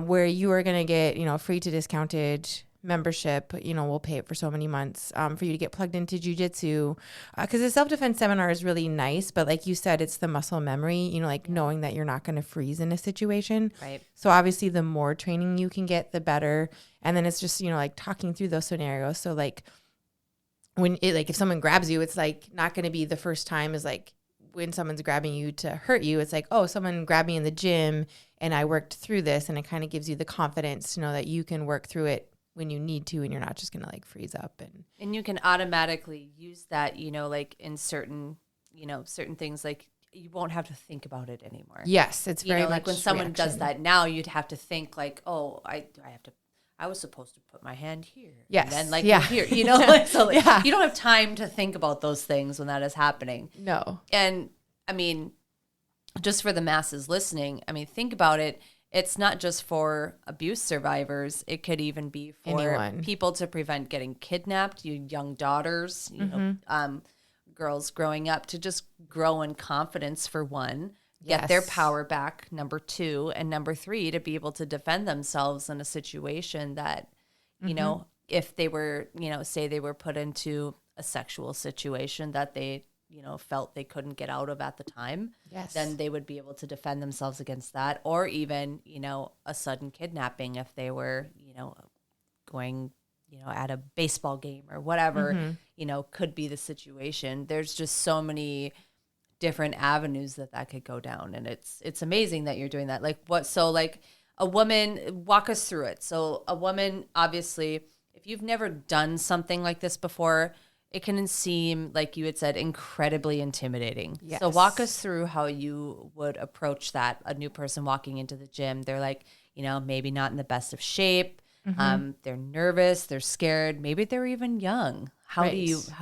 where you are going to get, free to discounted membership. We'll pay it for so many months for you to get plugged into jujitsu, because the self-defense seminar is really nice, but like you said, it's the muscle memory, knowing that you're not going to freeze in a situation. Right. So obviously the more training you can get, the better. And then it's just, like talking through those scenarios. So like if someone grabs you, it's like not going to be the first time is like when someone's grabbing you to hurt you. It's like, oh, someone grabbed me in the gym and I worked through this, and it kind of gives you the confidence to know that you can work through it when you need to, and you're not just going to like freeze up. And you can automatically use that, like in certain things, like you won't have to think about it anymore. Yes. It's very like when someone reaction. does that now, you'd have to think like, oh, I was supposed to put my hand here. Yes. And then here, so you don't have time to think about those things when that is happening. No. And I mean, just for the masses listening, I mean, think about it. It's not just for abuse survivors. It could even be for anyone. People to prevent getting kidnapped, young daughters, girls growing up, to just grow in confidence, for one, get their power back, number 2, and number 3, to be able to defend themselves in a situation that, if they were, say they were put into a sexual situation that they felt they couldn't get out of at the time, then they would be able to defend themselves against that. Or even, a sudden kidnapping if they were, going, at a baseball game or whatever, could be the situation. There's just so many different avenues that could go down. And it's amazing that you're doing that. Like a woman, walk us through it. So a woman, obviously, if you've never done something like this before, it can seem, like you had said, incredibly intimidating. Yes. So walk us through how you would approach that. A new person walking into the gym, they're like, maybe not in the best of shape. They're nervous, they're scared. Maybe they're even young. How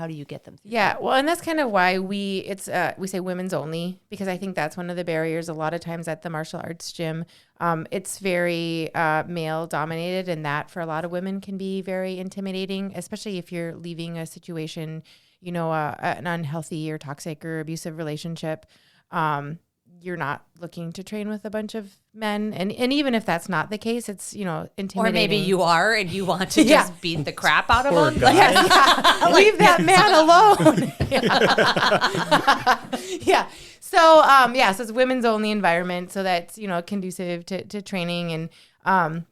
do you get them through Yeah, well, and that's kind of why we say women's only, because I think that's one of the barriers a lot of times at the martial arts gym. It's very male dominated, and that for a lot of women can be very intimidating, especially if you're leaving a situation, an unhealthy or toxic or abusive relationship. You're not looking to train with a bunch of men. And even if that's not the case, it's, intimidating. Or maybe you are and you want to just beat the crap out of them. Leave that man alone. Yeah. So, so it's women's only environment. So that's, conducive to training. And,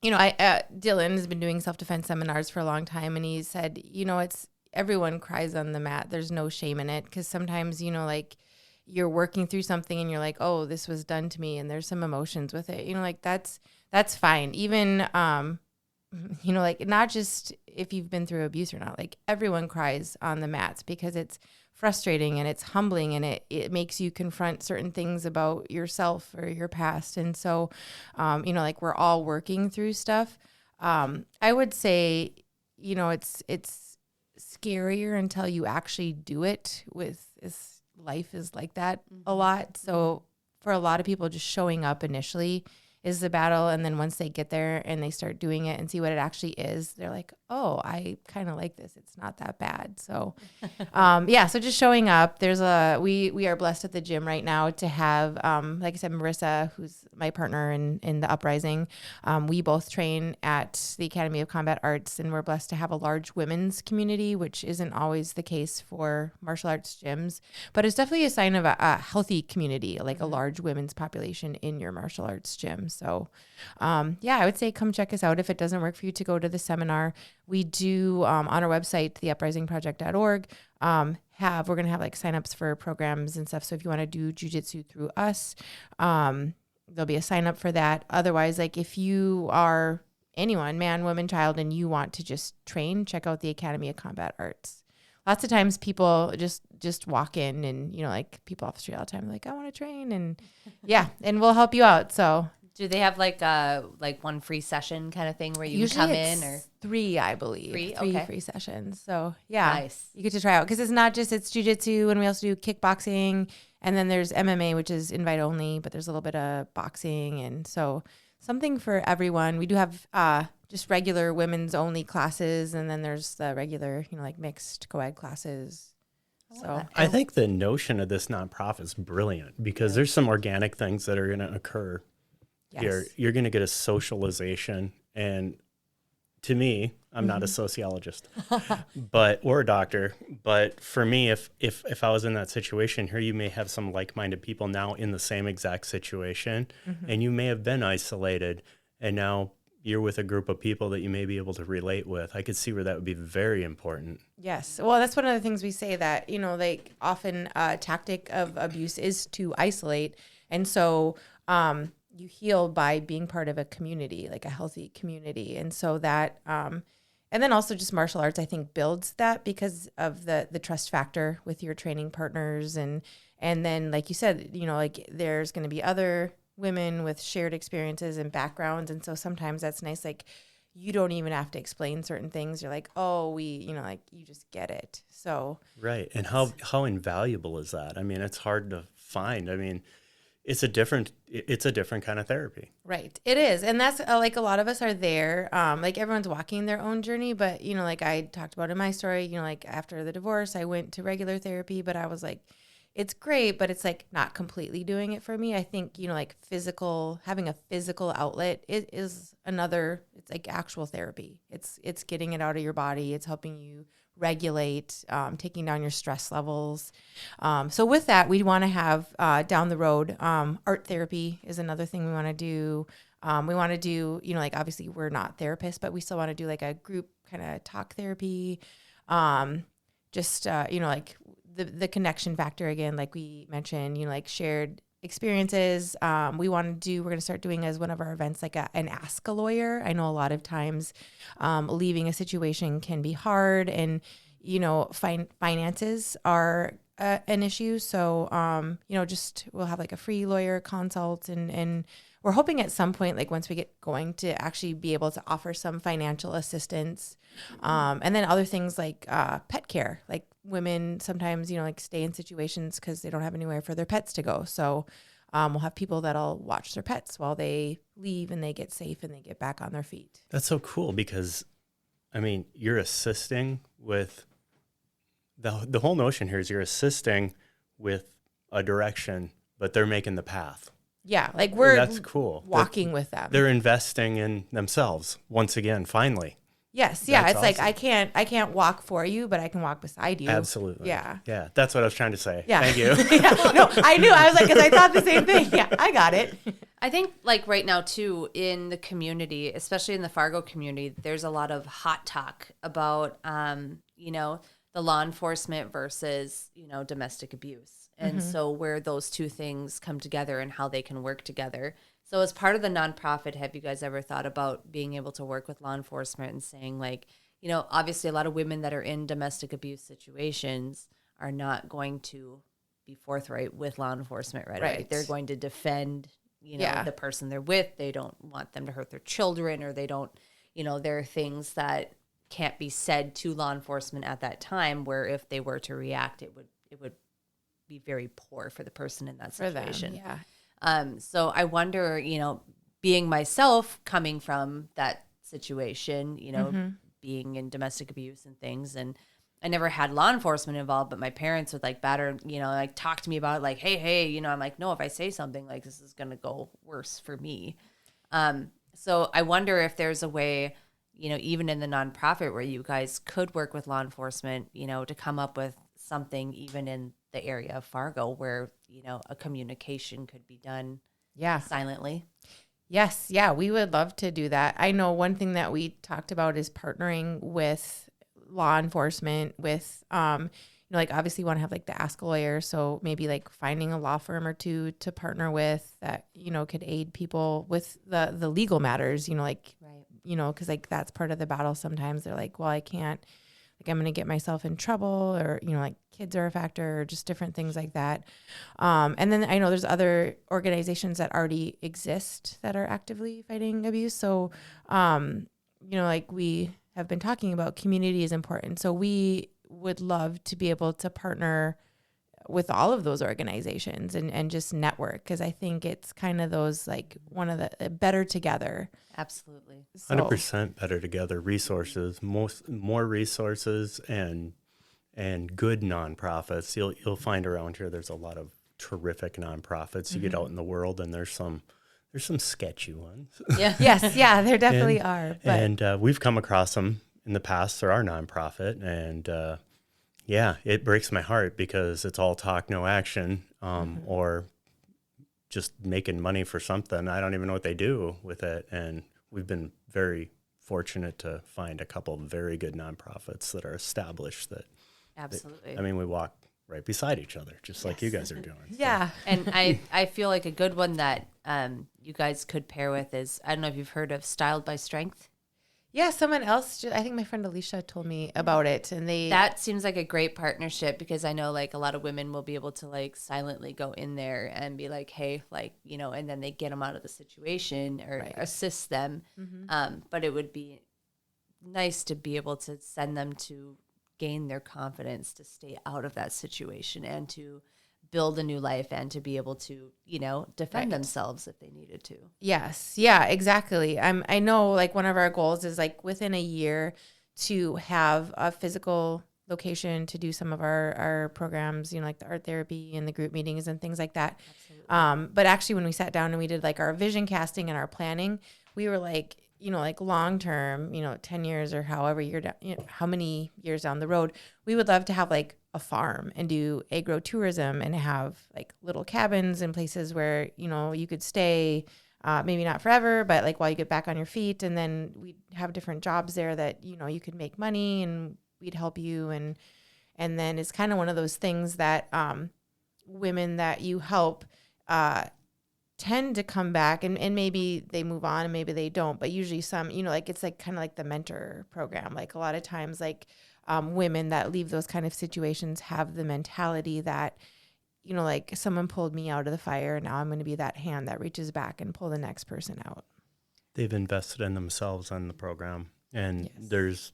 Dylan has been doing self-defense seminars for a long time. And he said, it's everyone cries on the mat. There's no shame in it. Because sometimes, you're working through something and you're like, oh, this was done to me. And there's some emotions with it, that's fine. Even, not just if you've been through abuse or not, like everyone cries on the mats because it's frustrating and it's humbling and it makes you confront certain things about yourself or your past. And so, we're all working through stuff. I would say, it's scarier until you actually do it with this. Life is like that a lot. So for a lot of people, just showing up initially is the battle. And then once they get there and they start doing it and see what it actually is, they're like, oh, I kind of like this. It's not that bad. So, so just showing up. We are blessed at the gym right now to have, like I said, Marissa, who's my partner in the Uprising. We both train at the Academy of Combat Arts, and we're blessed to have a large women's community, which isn't always the case for martial arts gyms, but it's definitely a sign of a healthy community, like a large women's population in your martial arts gym. So, I would say come check us out. If it doesn't work for you to go to the seminar, we do on our website, theuprisingproject.org, we're going to have like signups for programs and stuff. So if you want to do jujitsu through us, there'll be a sign up for that. Otherwise, like if you are anyone, man, woman, child, and you want to just train, check out the Academy of Combat Arts. Lots of times people just walk in and, people off the street all the time, like, I want to train. And and we'll help you out. So do they have like one free session kind of thing where you usually come in, or 3, I believe, three okay. free sessions. So nice. You get to try out because it's not just, it's jujitsu, and we also do kickboxing, and then there's MMA, which is invite only, but there's a little bit of boxing. And so something for everyone. We do have, just regular women's only classes. And then there's the regular, like mixed co-ed classes. So I think the notion of this nonprofit is brilliant because there's some organic things that are going to occur. yes. You're going to get a socialization. And to me, I'm not a sociologist, or a doctor. But for me, if I was in that situation here, you may have some like-minded people now in the same exact situation, and you may have been isolated, and now you're with a group of people that you may be able to relate with. I could see where that would be very important. Yes. Well, that's one of the things we say that, like often a tactic of abuse is to isolate. And so you heal by being part of a community, like a healthy community. And so that, and then also just martial arts, I think, builds that because of the trust factor with your training partners. And then, like you said, like there's going to be other women with shared experiences and backgrounds. And so sometimes that's nice. Like you don't even have to explain certain things. You're like, oh, like you just get it. So. Right. And how invaluable is that? I mean, it's hard to find. I mean, it's a different kind of therapy. Right. It is. And that's like a lot of us are there. Like everyone's walking their own journey, but like I talked about in my story, like after the divorce, I went to regular therapy, but I was like, it's great, but it's like not completely doing it for me. I think, like having a physical outlet is it's like actual therapy. It's getting it out of your body. It's helping you regulate, taking down your stress levels. So with that, we want to have down the road, art therapy is another thing we want to do. We want to do, like obviously we're not therapists, but we still want to do like a group kind of talk therapy. Like the connection factor again, like we mentioned, like shared experiences. We're going to start doing as one of our events, like an Ask a Lawyer. I know a lot of times leaving a situation can be hard and, finances are an issue. So, we'll have like a free lawyer consult and we're hoping at some point, like once we get going, to actually be able to offer some financial assistance. And then other things like pet care, like women sometimes, like stay in situations because they don't have anywhere for their pets to go. So we'll have people that'll watch their pets while they leave and they get safe and they get back on their feet. That's so cool because, I mean, you're assisting with the whole notion here is you're assisting with a direction, but they're making the path. Yeah, like we're that's cool. Walking with them. They're investing in themselves once again, finally. Yes, yeah. That's It's like awesome. I can't walk for you, but I can walk beside you. Absolutely. Yeah. Yeah, that's what I was trying to say. Yeah. Thank you. Yeah. No, I knew. I was like, because I thought the same thing. Yeah, I got it. I think like right now too in the community, especially in the Fargo community, there's a lot of hot talk about, the law enforcement versus, domestic abuse. And so where those two things come together and how they can work together. So as part of the nonprofit, have you guys ever thought about being able to work with law enforcement and saying like, obviously a lot of women that are in domestic abuse situations are not going to be forthright with law enforcement right away. They're going to defend, the person they're with. They don't want them to hurt their children, or they don't, there are things that can't be said to law enforcement at that time where if they were to react, it would be very poor for the person in that situation. For them, yeah. So I wonder, being myself coming from that situation, being in domestic abuse and things, and I never had law enforcement involved, but my parents would like batter, like talk to me about it, like, hey, I'm like, no, if I say something, like this is going to go worse for me. So I wonder if there's a way, even in the nonprofit where you guys could work with law enforcement, to come up with something even in the area of Fargo where, a communication could be done silently. Yes. Yeah. We would love to do that. I know one thing that we talked about is partnering with law enforcement with, like obviously want to have like the Ask a Lawyer. So maybe like finding a law firm or two to partner with that, could aid people with the legal matters, like, Right. cause like that's part of the battle. Sometimes they're like, well, I can't, like I'm going to get myself in trouble, or, like kids are a factor, or just different things like that. And then I know there's other organizations that already exist that are actively fighting abuse. So, like we have been talking about, community is important. So we would love to be able to partner with all of those organizations and just network. Cause I think it's kind of those, like one of the better together. Absolutely. 100% better together. Resources, more resources, and good nonprofits. You'll find around here there's a lot of terrific nonprofits. You get out in the world and there's some sketchy ones. Yeah. Yes, yeah, there definitely are. But And we've come across them in the past through our nonprofit, and it breaks my heart because it's all talk, no action, or just making money for something. I don't even know what they do with it. And we've been very fortunate to find a couple of very good nonprofits that are established that, Absolutely. we walk right beside each other, just like you guys are doing. yeah. And I feel like a good one that you guys could pair with is, I don't know if you've heard of Styled by Strength. Yeah, someone else, I think my friend Alicia told me about it, and That seems like a great partnership because I know like a lot of women will be able to like silently go in there and be like, hey, like, and then they get them out of the situation or assist them. But it would be nice to be able to send them to gain their confidence to stay out of that situation and to build a new life and to be able to, defend themselves if they needed to. Yes. Yeah, exactly. I know like one of our goals is like within a year to have a physical location to do some of our programs, like the art therapy and the group meetings and things like that. Absolutely. But actually when we sat down and we did like our vision casting and our planning, we were like, like long term, 10 years or however how many years down the road, we would love to have like a farm and do agro-tourism and have like little cabins and places where, you could stay, maybe not forever, but like while you get back on your feet. And then we'd have different jobs there that, you could make money and we'd help you. And then it's kind of one of those things that women that you help tend to come back and maybe they move on and maybe they don't, but usually some, like it's like kind of like the mentor program. Like a lot of times, like women that leave those kind of situations have the mentality that like someone pulled me out of the fire, and now I'm going to be that hand that reaches back and pull the next person out. They've invested in themselves on the program. And Yes. there's,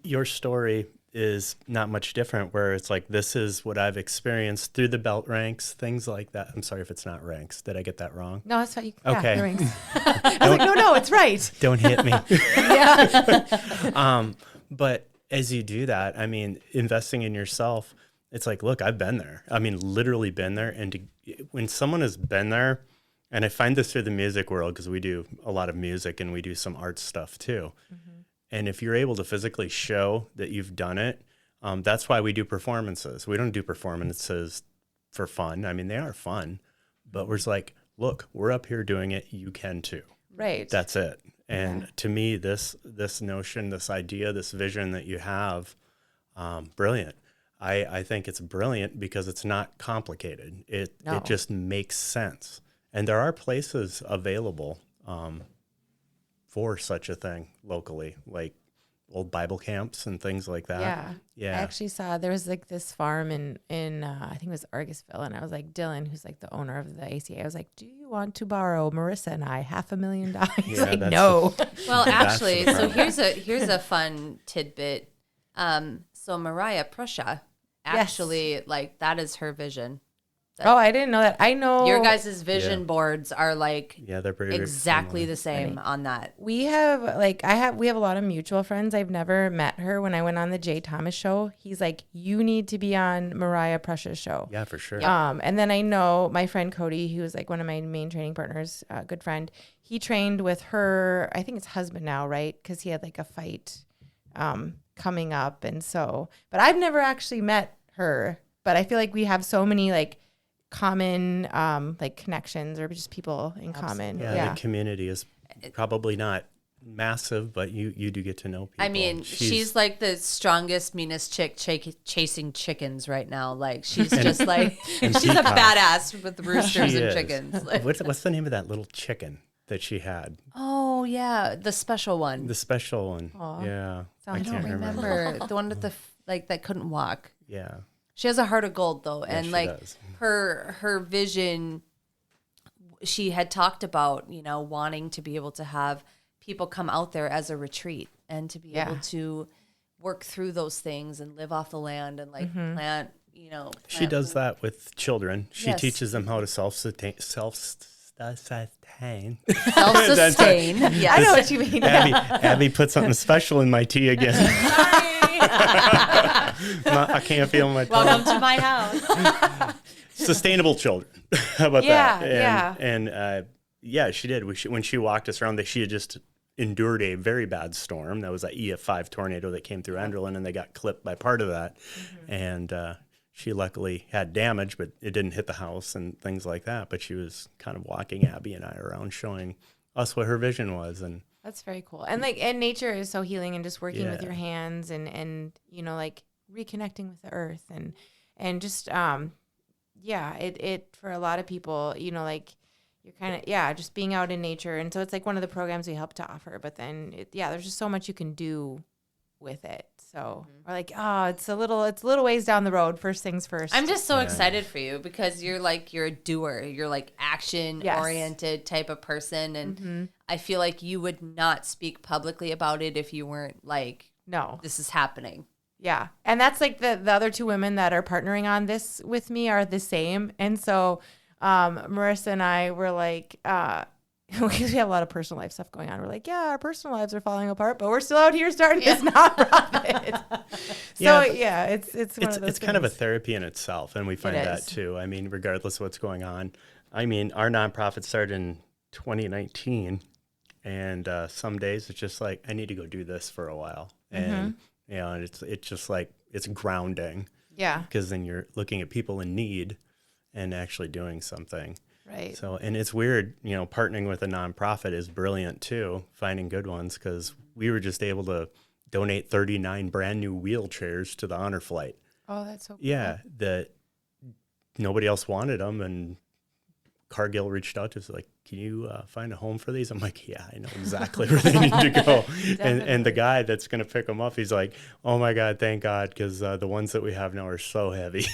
your story is not much different, where it's like, this is what I've experienced through the belt ranks, things like that. I'm sorry if it's not ranks. Did I get that wrong? No, that's fine. Okay. Yeah, the rings. I was like, no, it's right. Don't hit me. Yeah. But as you do that, I mean, investing in yourself, it's like, look, I've been there. I mean, literally been there. And when someone has been there, and I find this through the music world, because we do a lot of music and we do some art stuff too. Mm-hmm. And if you're able to physically show that you've done it, that's why we do performances. We don't do performances for fun. I mean, they are fun, but we're just like, look, we're up here doing it. You can too. Right. That's it. And to me, this notion, this idea, this vision that you have, brilliant. I think it's brilliant because it's not complicated. It just makes sense. And there are places available for such a thing locally, like old Bible camps and things like that. Yeah. I actually saw there was like this farm in I think it was Argusville, and I was like, Dylan, who's like the owner of the ACA, I was like, do you want to borrow Marissa and I $500,000? He's like, no. Well, actually, so here's a fun tidbit. So Mariah Prussia, actually, like, that is her vision. Oh, I didn't know that. I know your guys' vision boards are like they're pretty exactly the same on that. We have we have a lot of mutual friends. I've never met her. When I went on the Jay Thomas show, he's like, you need to be on Mariah Prussia's show. Yeah, for sure. And then I know my friend Cody, who was like one of my main training partners, good friend. He trained with her, I think it's husband now, right? Because he had like a fight coming up, and so. But I've never actually met her. But I feel like we have so many like common like connections, or just people in common. Yeah, the community is probably not massive, but you do get to know people. I mean, she's like the strongest, meanest chick chasing chickens right now. Like, she's just like, she's a badass with roosters and chickens. Like, what's the name of that little chicken that she had? Oh, yeah, the special one. The special one. Aww. Yeah. I don't remember. The one with the, like, that couldn't walk. Yeah. She has a heart of gold, though. Yeah, and she like does. her vision, she had talked about, wanting to be able to have people come out there as a retreat and to be able to work through those things and live off the land and like plant. She does that with children. She Yes. teaches them how to self-sustain. Self-sustain. I know what you mean. Abby put something special in my tea again. I can't feel my tongue. Welcome to my house. Sustainable children. How about Yeah, that? And she did. When she walked us around, she had just endured a very bad storm. That was an EF5 tornado that came through Enderlin, and they got clipped by part of that. And she luckily had damage, but it didn't hit the house and things like that. But she was kind of walking Abby and I around, showing us what her vision was. And That's very cool. And nature is so healing, and just working with your hands and like reconnecting with the earth and just it for a lot of people, like you're kind of just being out in nature. And so it's like one of the programs we help to offer, but then there's just so much you can do with it. So we're like, it's a little ways down the road. First things first. I'm just so excited for you because you're a doer. You're like action oriented type of person. And I feel like you would not speak publicly about it if you weren't like, no, this is happening. Yeah. And that's like the other two women that are partnering on this with me are the same. And so Marissa and I were like, because we have a lot of personal life stuff going on. We're like, our personal lives are falling apart, but we're still out here starting this nonprofit. It's kind of a therapy in itself, and we find that too. I mean, regardless of what's going on. I mean, our nonprofit started in 2019, and some days it's just like, I need to go do this for a while, and and it's just like, it's grounding. Yeah. Because then you're looking at people in need and actually doing something. Right. So, and it's weird, partnering with a nonprofit is brilliant too, finding good ones, because we were just able to donate 39 brand new wheelchairs to the honor flight. Oh, that's so cool. Yeah, that nobody else wanted them, and Cargill reached out to us like, can you find a home for these? I'm like, yeah, I know exactly where they need to go. And the guy that's going to pick them up, he's like, oh my God, thank God, because the ones that we have now are so heavy,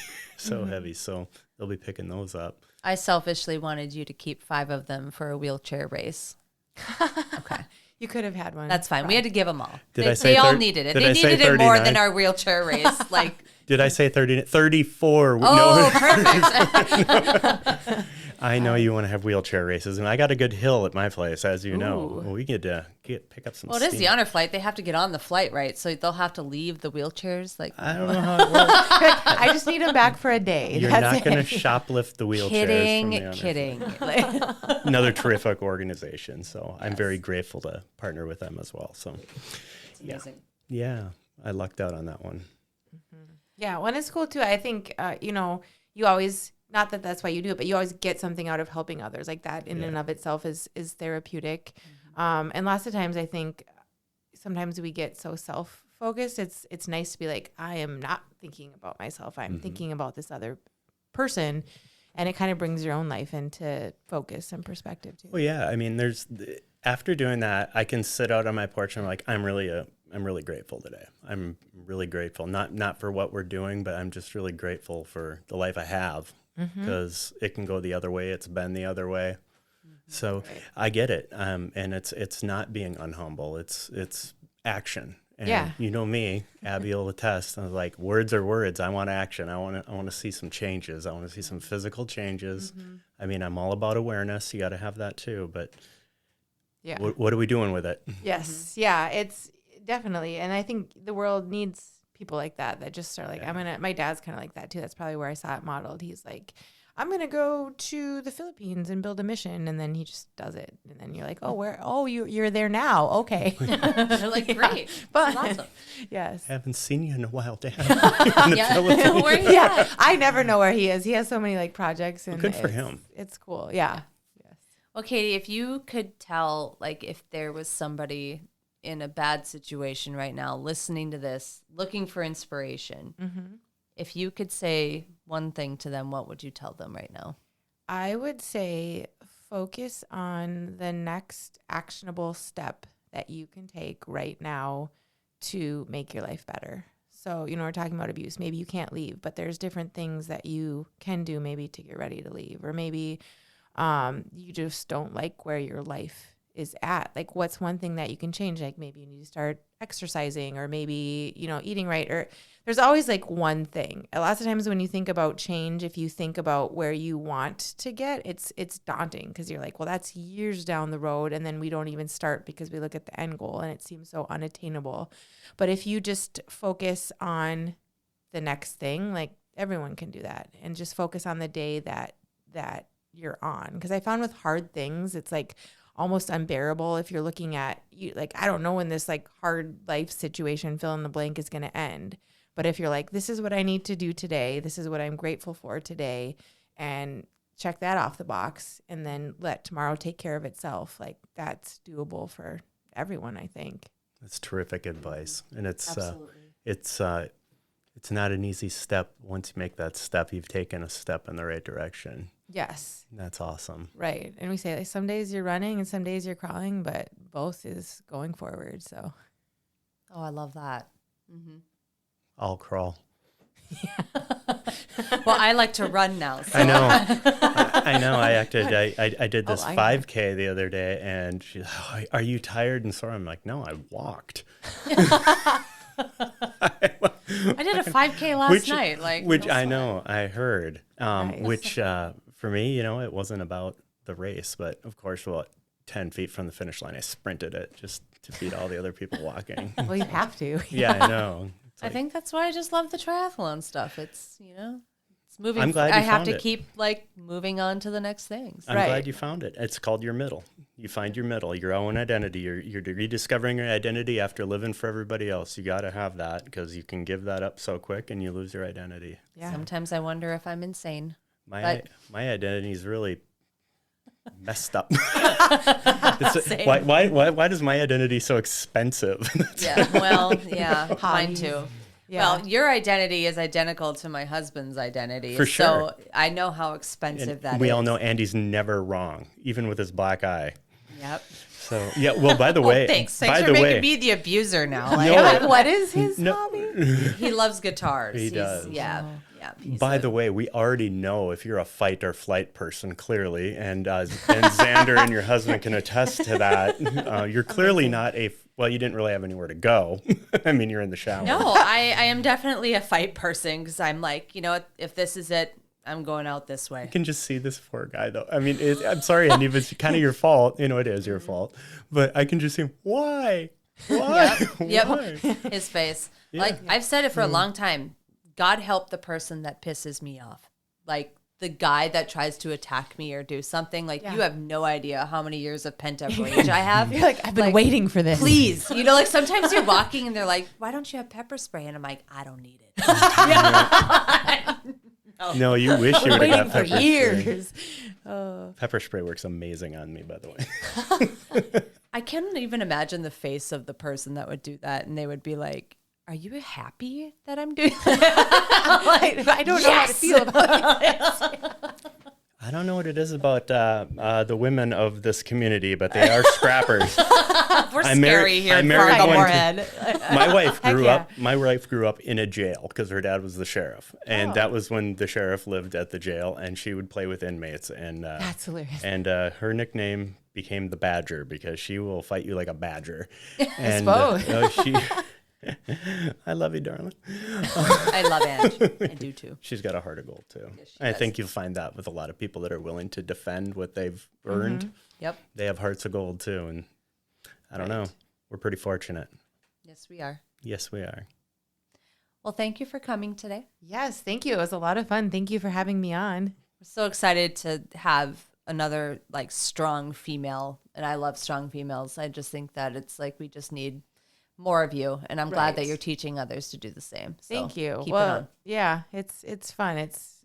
heavy. So they'll be picking those up. I selfishly wanted you to keep 5 of them for a wheelchair race. Okay. You could have had one. That's fine. We had to give them all. Did I say they all needed it. They needed it more than our wheelchair race. Like, did I say 34? oh, No. perfect. I know you want to have wheelchair races, and I got a good hill at my place, as you know. We could pick up some Well, it is steam. the honor flight. They have to get on the flight, right? So they'll have to leave the wheelchairs. Like, I don't know how it works. I just need them back for a day. You're not going to shoplift the wheelchairs. kidding. Another terrific organization, so I'm very grateful to partner with them as well. So, It's amazing. yeah, I lucked out on that one. Yeah, well, it's cool too. I think, you always, not that that's why you do it, but you always get something out of helping others. Like that in and of itself is therapeutic. And lots of times I think sometimes we get so self-focused. It's nice to be like, I am not thinking about myself. I'm thinking about this other person. And it kind of brings your own life into focus and perspective too. Well, yeah, I mean, after doing that, I can sit out on my porch and I'm like, I'm really grateful today. I'm really grateful, not for what we're doing, but I'm just really grateful for the life I have, because it can go the other way. It's been the other way. So I get it. And it's not being unhumble. It's action. And you know me, Abby will attest. I was like, words are words. I want action. I want to see some changes. I want to see some physical changes. I mean, I'm all about awareness. You got to have that too. But what are we doing with it? Yes. Yeah, it's definitely. And I think the world needs people like that just are like, my dad's kind of like that too. That's probably where I saw it modeled. He's like, I'm going to go to the Philippines and build a mission. And then he just does it. And then you're like, you're there now. Okay. They're like, great. But awesome. yes. Haven't seen you in a while, Dad. Where you at? I never know where he is. He has so many like projects and Good for him. It's cool. Yeah. Yes. Well, Katie, if you could tell, like, if there was somebody in a bad situation right now, listening to this, looking for inspiration, if you could say one thing to them, what would you tell them right now? I would say focus on the next actionable step that you can take right now to make your life better. So, we're talking about abuse. Maybe you can't leave, but there's different things that you can do maybe to get ready to leave. Or maybe you just don't like where your life is at. Like, what's one thing that you can change? Like, maybe you need to start exercising, or maybe, eating right. Or there's always like one thing. Lots of times when you think about change, if you think about where you want to get, it's daunting, because you're like, well, that's years down the road. And then we don't even start because we look at the end goal and it seems so unattainable. But if you just focus on the next thing, like, everyone can do that, and just focus on the day that you're on. Because I found with hard things, it's like almost unbearable if you're looking at you, like, I don't know when this like hard life situation, fill in the blank, is going to end. But if you're like, this is what I need to do today, this is what I'm grateful for today, and check that off the box, and then let tomorrow take care of itself, like, that's doable for everyone, I think. That's terrific advice. And it's Absolutely. it's not an easy step. Once you make that step, you've taken a step in the right direction. Yes. That's awesome. Right. And we say, like, some days you're running and some days you're crawling, but both is going forward. So. Oh, I love that. I'll crawl. Well, I like to run now. So. I know. I know. I did this 5K the other day, and she's, are you tired and sore? I'm like, no, I walked. I did a 5K last night. Which I know, I heard. Nice. Which for me, it wasn't about the race, but of course, 10 feet from the finish line, I sprinted it just to beat all the other people walking. Well, you have to. Yeah, I know. I think that's why I just love the triathlon stuff. It's, it's moving. I'm glad you I have found to it. keep like moving on to the next things. I'm glad you found it. It's called your middle. You find your middle, your own identity. You're rediscovering your identity after living for everybody else. You got to have that, because you can give that up so quick and you lose your identity. Yeah. Sometimes I wonder if I'm insane. My identity is really messed up. Same. Why does my identity so expensive? Yeah. Well, yeah. Mine too. Yeah. Well, your identity is identical to my husband's identity. For sure. So I know how expensive that is. We all know Andy's never wrong, even with his black eye. Yep. So yeah. Well, by the way, Thanks by for the making way, me the abuser now. No. Like, what is his No. hobby? He loves guitars. He does. Yeah. Yeah. By the way, we already know if you're a fight or flight person, clearly, and Xander and your husband can attest to that. You're clearly not well, you didn't really have anywhere to go. I mean, you're in the shower. No, I am definitely a fight person because I'm like, you know what? If this is it, I'm going out this way. I can just see this poor guy, though. I mean, I'm sorry, Andy, but it's kind of your fault. You know, it is your fault. But I can just see him. Why? Why? Yep. Why? His face. Yeah. Like, I've said it for a long time. God help the person that pisses me off. Like, the guy that tries to attack me or do something. Like, you have no idea how many years of pent-up rage I have. You're like, I've been waiting for this. Please. You know, like, sometimes you're walking and they're like, why don't you have pepper spray? And I'm like, I don't need it. No, you wish you would Waiting have got for pepper spray. years. Pepper spray works amazing on me, by the way. I can't even imagine the face of the person that would do that. And they would be like, are you happy that I'm doing that? Like, I don't know how to feel about this. I don't know what it is about the women of this community, but they are scrappers. We're I scary married- here I in married Fargo one Moorhead. My wife grew yeah. up. My wife grew up in a jail because her dad was the sheriff, and that was when the sheriff lived at the jail, and she would play with inmates. And That's hilarious. And her nickname became the Badger because she will fight you like a badger. And suppose. I love you, darling. I love Ange. I do too. She's got a heart of gold too. Yes, she I does. think you'll find that with a lot of people that are willing to defend what they've earned. Yep. They have hearts of gold too, and I don't know. We're pretty fortunate. Yes, we are. Yes, we are. Well, thank you for coming today. Yes, thank you. It was a lot of fun. Thank you for having me on. We're so excited to have another like strong female, and I love strong females. I just think that it's like we just need more of you, and I'm glad that Right. you're teaching others to do the same. So Thank you. Keep it Well, on. yeah, it's fun. It's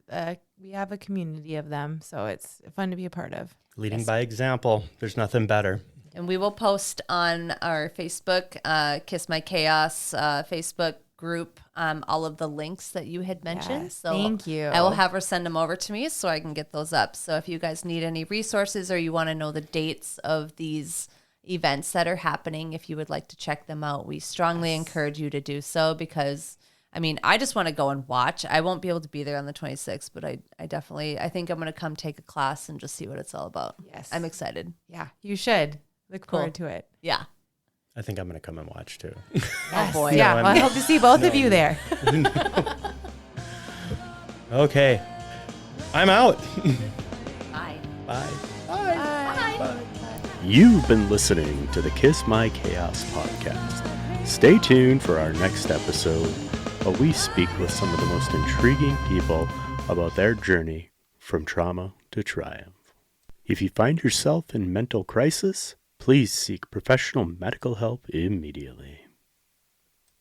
we have a community of them, so it's fun to be a part of. Leading by example. There's nothing better. And we will post on our Facebook, Kiss My Chaos Facebook group, all of the links that you had mentioned. Yes, So thank you. I will have her send them over to me so I can get those up. So if you guys need any resources or you want to know the dates of these events that are happening, if you would like to check them out, we strongly encourage you to do so because, I mean, I just want to go and watch. I won't be able to be there on the 26th, but I think I'm going to come take a class and just see what it's all about. Yes. I'm excited. Yeah, you should look Cool. forward to it. Yeah. I think I'm going to come and watch too. Oh boy. Yeah, No, well, I hope to see both of you there. Okay. I'm out. Bye. Bye. Bye. You've been listening to the Kiss My Chaos podcast. Stay tuned for our next episode, where we speak with some of the most intriguing people about their journey from trauma to triumph. If you find yourself in mental crisis, please seek professional medical help immediately.